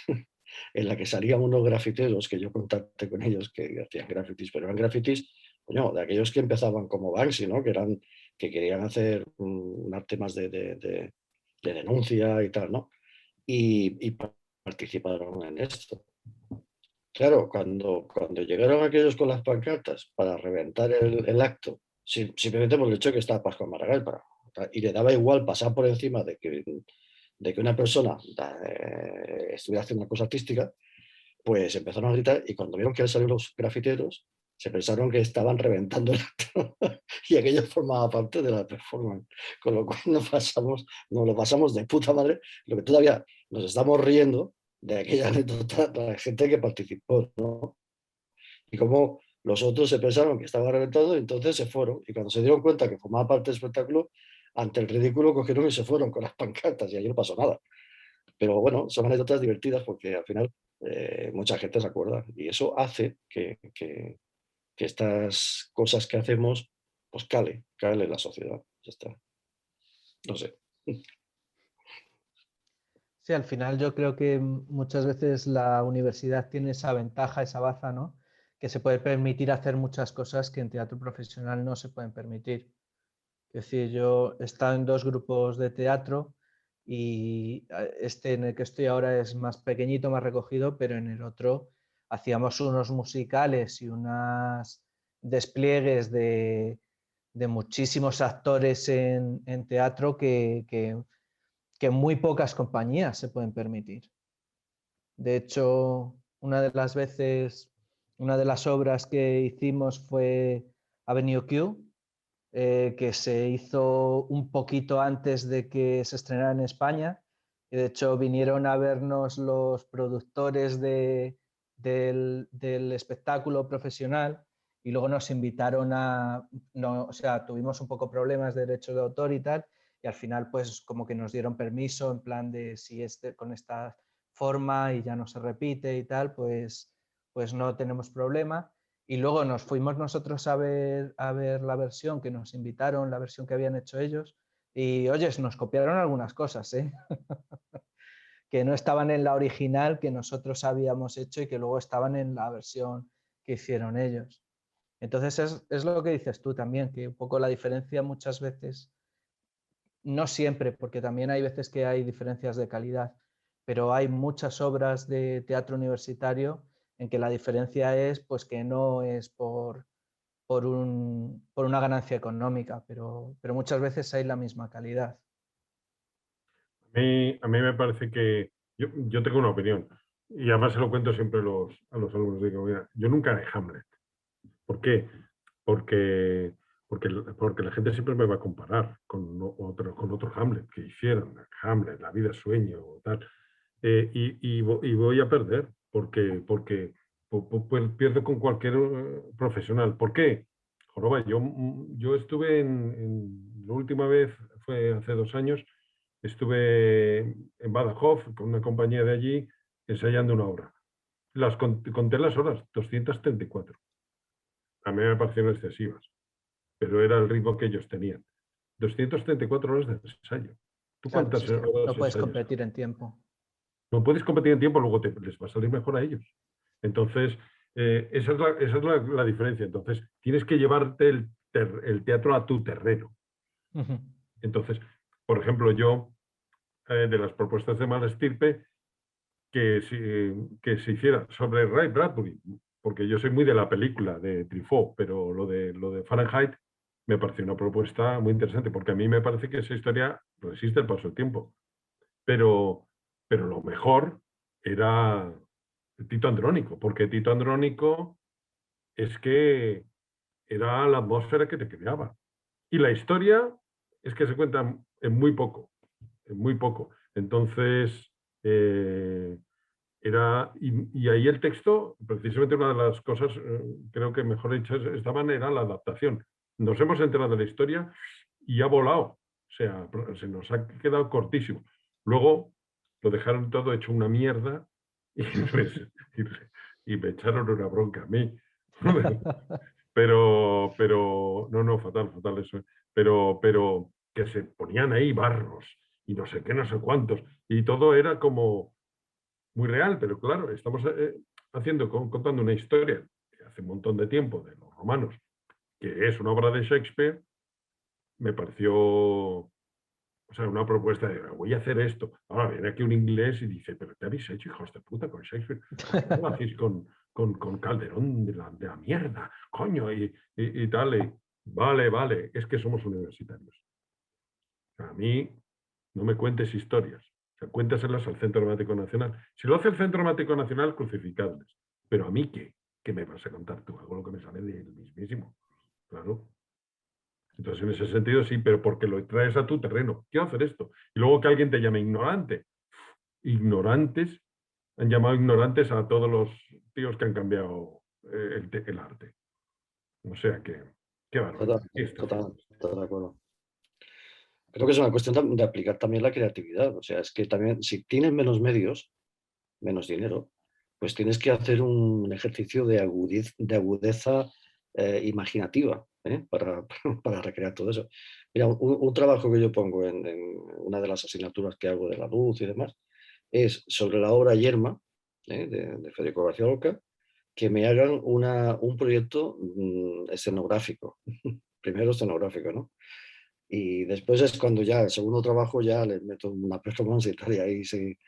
en la que salían unos grafiteros, que yo contacté con ellos, que hacían grafitis, pero eran grafitis, coño, de aquellos que empezaban como Banksy, ¿no? Que querían hacer un arte más de denuncia y tal, ¿no? Y participaron en esto. Claro, cuando llegaron aquellos con las pancartas para reventar el acto, simplemente por el hecho de que estaba Pascual Maragall, y le daba igual pasar por encima de que una persona estuviera haciendo una cosa artística, pues empezaron a gritar y cuando vieron que salieron los grafiteros, se pensaron que estaban reventando el acto y aquello formaba parte de la performance. Con lo cual nos lo pasamos de puta madre, lo que todavía nos estamos riendo de aquella anécdota de la gente que participó, ¿no? Y como los otros se pensaron que estaba reventado, entonces se fueron. Y cuando se dieron cuenta que formaba parte del espectáculo, ante el ridículo cogieron y se fueron con las pancartas y allí no pasó nada. Pero bueno, son anécdotas divertidas porque al final mucha gente se acuerda y eso hace que estas cosas que hacemos pues cale en la sociedad. Ya está. No sé. Sí, al final yo creo que muchas veces la universidad tiene esa ventaja, esa baza, ¿no? Que se puede permitir hacer muchas cosas que en teatro profesional no se pueden permitir. Es decir, yo he estado en 2 grupos de teatro y este en el que estoy ahora es más pequeñito, más recogido, pero en el otro hacíamos unos musicales y unos despliegues de muchísimos actores en teatro que muy pocas compañías se pueden permitir. De hecho, una de las obras que hicimos fue Avenue Q, que se hizo un poquito antes de que se estrenara en España. Y de hecho, vinieron a vernos los productores del espectáculo profesional y luego nos invitaron o sea, tuvimos un poco problemas de derechos de autor y tal, y al final pues como que nos dieron permiso en plan de si con esta forma y ya no se repite y tal, pues no tenemos problema. Y luego nos fuimos nosotros a ver la versión que nos invitaron, la versión que habían hecho ellos, y oye, nos copiaron algunas cosas, ¿eh? que no estaban en la original que nosotros habíamos hecho y que luego estaban en la versión que hicieron ellos. Entonces es lo que dices tú también, que un poco la diferencia muchas veces, no siempre, porque también hay veces que hay diferencias de calidad, pero hay muchas obras de teatro universitario en que la diferencia es pues que no es por una ganancia económica, pero muchas veces hay la misma calidad. A mí me parece que yo tengo una opinión y además se lo cuento siempre a los alumnos. Digo, mira, yo nunca haré Hamlet. ¿Por qué? Porque, porque la gente siempre me va a comparar con otro Hamlet que hicieron, Hamlet, La vida es sueño o tal. Y voy a perder porque pues pierdo con cualquier profesional. ¿Por qué? Joroba, yo estuve la última vez, fue hace 2 años, estuve en Badajoz con una compañía de allí ensayando una obra. conté las horas, 234. A mí me parecieron excesivas, pero era el ritmo que ellos tenían. 234 horas de ensayo. ¿Tú Claro, cuántas si es que horas no puedes ensayas? competir en tiempo. No puedes competir en tiempo, luego les va a salir mejor a ellos. Entonces, esa es la diferencia. Entonces, tienes que llevarte el teatro a tu terreno. Entonces, por ejemplo, yo, de las propuestas de Mala Estirpe, que se hiciera sobre Ray Bradbury, porque yo soy muy de la película de Truffaut, pero lo de Fahrenheit me pareció una propuesta muy interesante, porque a mí me parece que esa historia resiste el paso del tiempo. Pero lo mejor era Tito Andrónico, porque Tito Andrónico es que era la atmósfera que te creaba. Y la historia es que se cuenta en muy poco, en muy poco. Entonces, y ahí el texto, precisamente una de las cosas, creo que mejor hechas estaban, era la adaptación. Nos hemos enterado de la historia y ha volado. O sea, se nos ha quedado cortísimo. Luego lo dejaron todo hecho una mierda y me echaron una bronca a mí. Pero, no, fatal eso. Pero que se ponían ahí barros y no sé qué, no sé cuántos. Y todo era como muy real, pero claro, estamos contando una historia de hace un montón de tiempo de los romanos, que es una obra de Shakespeare. Me pareció, o sea, una propuesta de voy a hacer esto. Ahora viene aquí un inglés y dice, pero ¿qué habéis hecho, hijos de puta, con Shakespeare? ¿Por qué lo hacéis con Calderón de la mierda? Coño, y tal. Vale, es que somos universitarios. A mí no me cuentes historias. O sea, cuéntaselas al Centro Dramático Nacional. Si lo hace el Centro Dramático Nacional, crucificables. Pero a mí, ¿qué? ¿Qué me vas a contar tú? Algo lo que me sale del mismísimo. Claro. Entonces, en ese sentido, sí, pero porque lo traes a tu terreno. Quiero hacer esto. Y luego que alguien te llame ignorante. Ignorantes, han llamado ignorantes a todos los tíos que han cambiado el arte. O sea que, qué barbaridad. Totalmente de acuerdo. Creo que es una cuestión de aplicar también la creatividad. O sea, es que también, si tienes menos medios, menos dinero, pues tienes que hacer un ejercicio de agudeza imaginativa para recrear todo eso. Mira, un trabajo que yo pongo en una de las asignaturas que hago de la luz y demás es sobre la obra Yerma, de Federico García Lorca, que me hagan un proyecto escenográfico. Primero escenográfico, ¿no? Y después es cuando ya el segundo trabajo ya les meto una performance y tal, y ahí sí,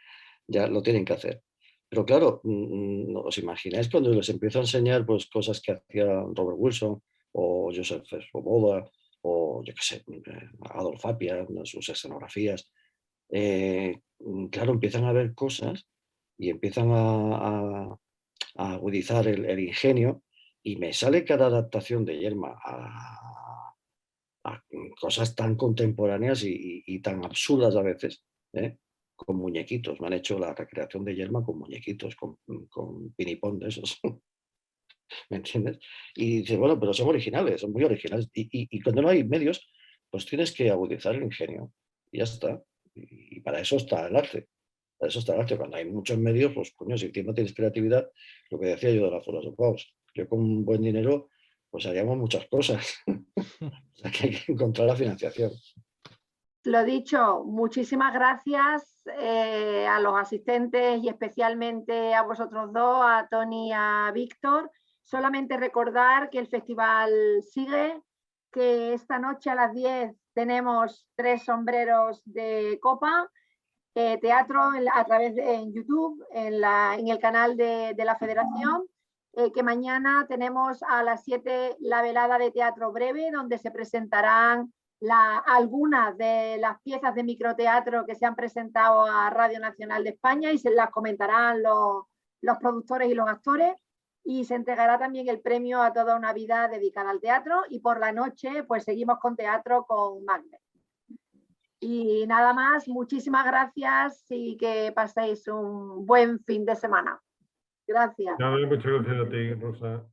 ya lo tienen que hacer. Pero claro, ¿os imagináis cuando les empiezo a enseñar pues, cosas que hacía Robert Wilson o Joseph Svoboda o yo qué sé, Adolf Appia, sus escenografías? Claro, empiezan a ver cosas y empiezan a agudizar el ingenio y me sale cada adaptación de Yerma a cosas tan contemporáneas y tan absurdas a veces, con muñequitos. Me han hecho la recreación de Yerma con muñequitos, con pinipón de esos. ¿Me entiendes? Y dices, bueno, pero son originales, son muy originales. Y cuando no hay medios, pues tienes que agudizar el ingenio. Y ya está. Y para eso está el arte. Para eso está el arte. Cuando hay muchos medios, pues coño, si no tienes creatividad, lo que decía yo de las Foras de Paus, yo con buen dinero, pues haríamos muchas cosas. O sea que hay que encontrar la financiación. Lo dicho, muchísimas gracias a los asistentes y especialmente a vosotros dos, a Toni y a Víctor. Solamente recordar que el festival sigue, que esta noche a las 10 tenemos 3 sombreros de copa, teatro a través de YouTube, en el canal de la Federación, que mañana tenemos a las 7 la velada de teatro breve, donde se presentarán algunas de las piezas de microteatro que se han presentado a Radio Nacional de España y se las comentarán los productores y los actores, y se entregará también el premio a toda una vida dedicada al teatro, y por la noche pues seguimos con teatro con Magne. Y nada más, muchísimas gracias y que paséis un buen fin de semana. Gracias. Muchas gracias a ti, Rosa.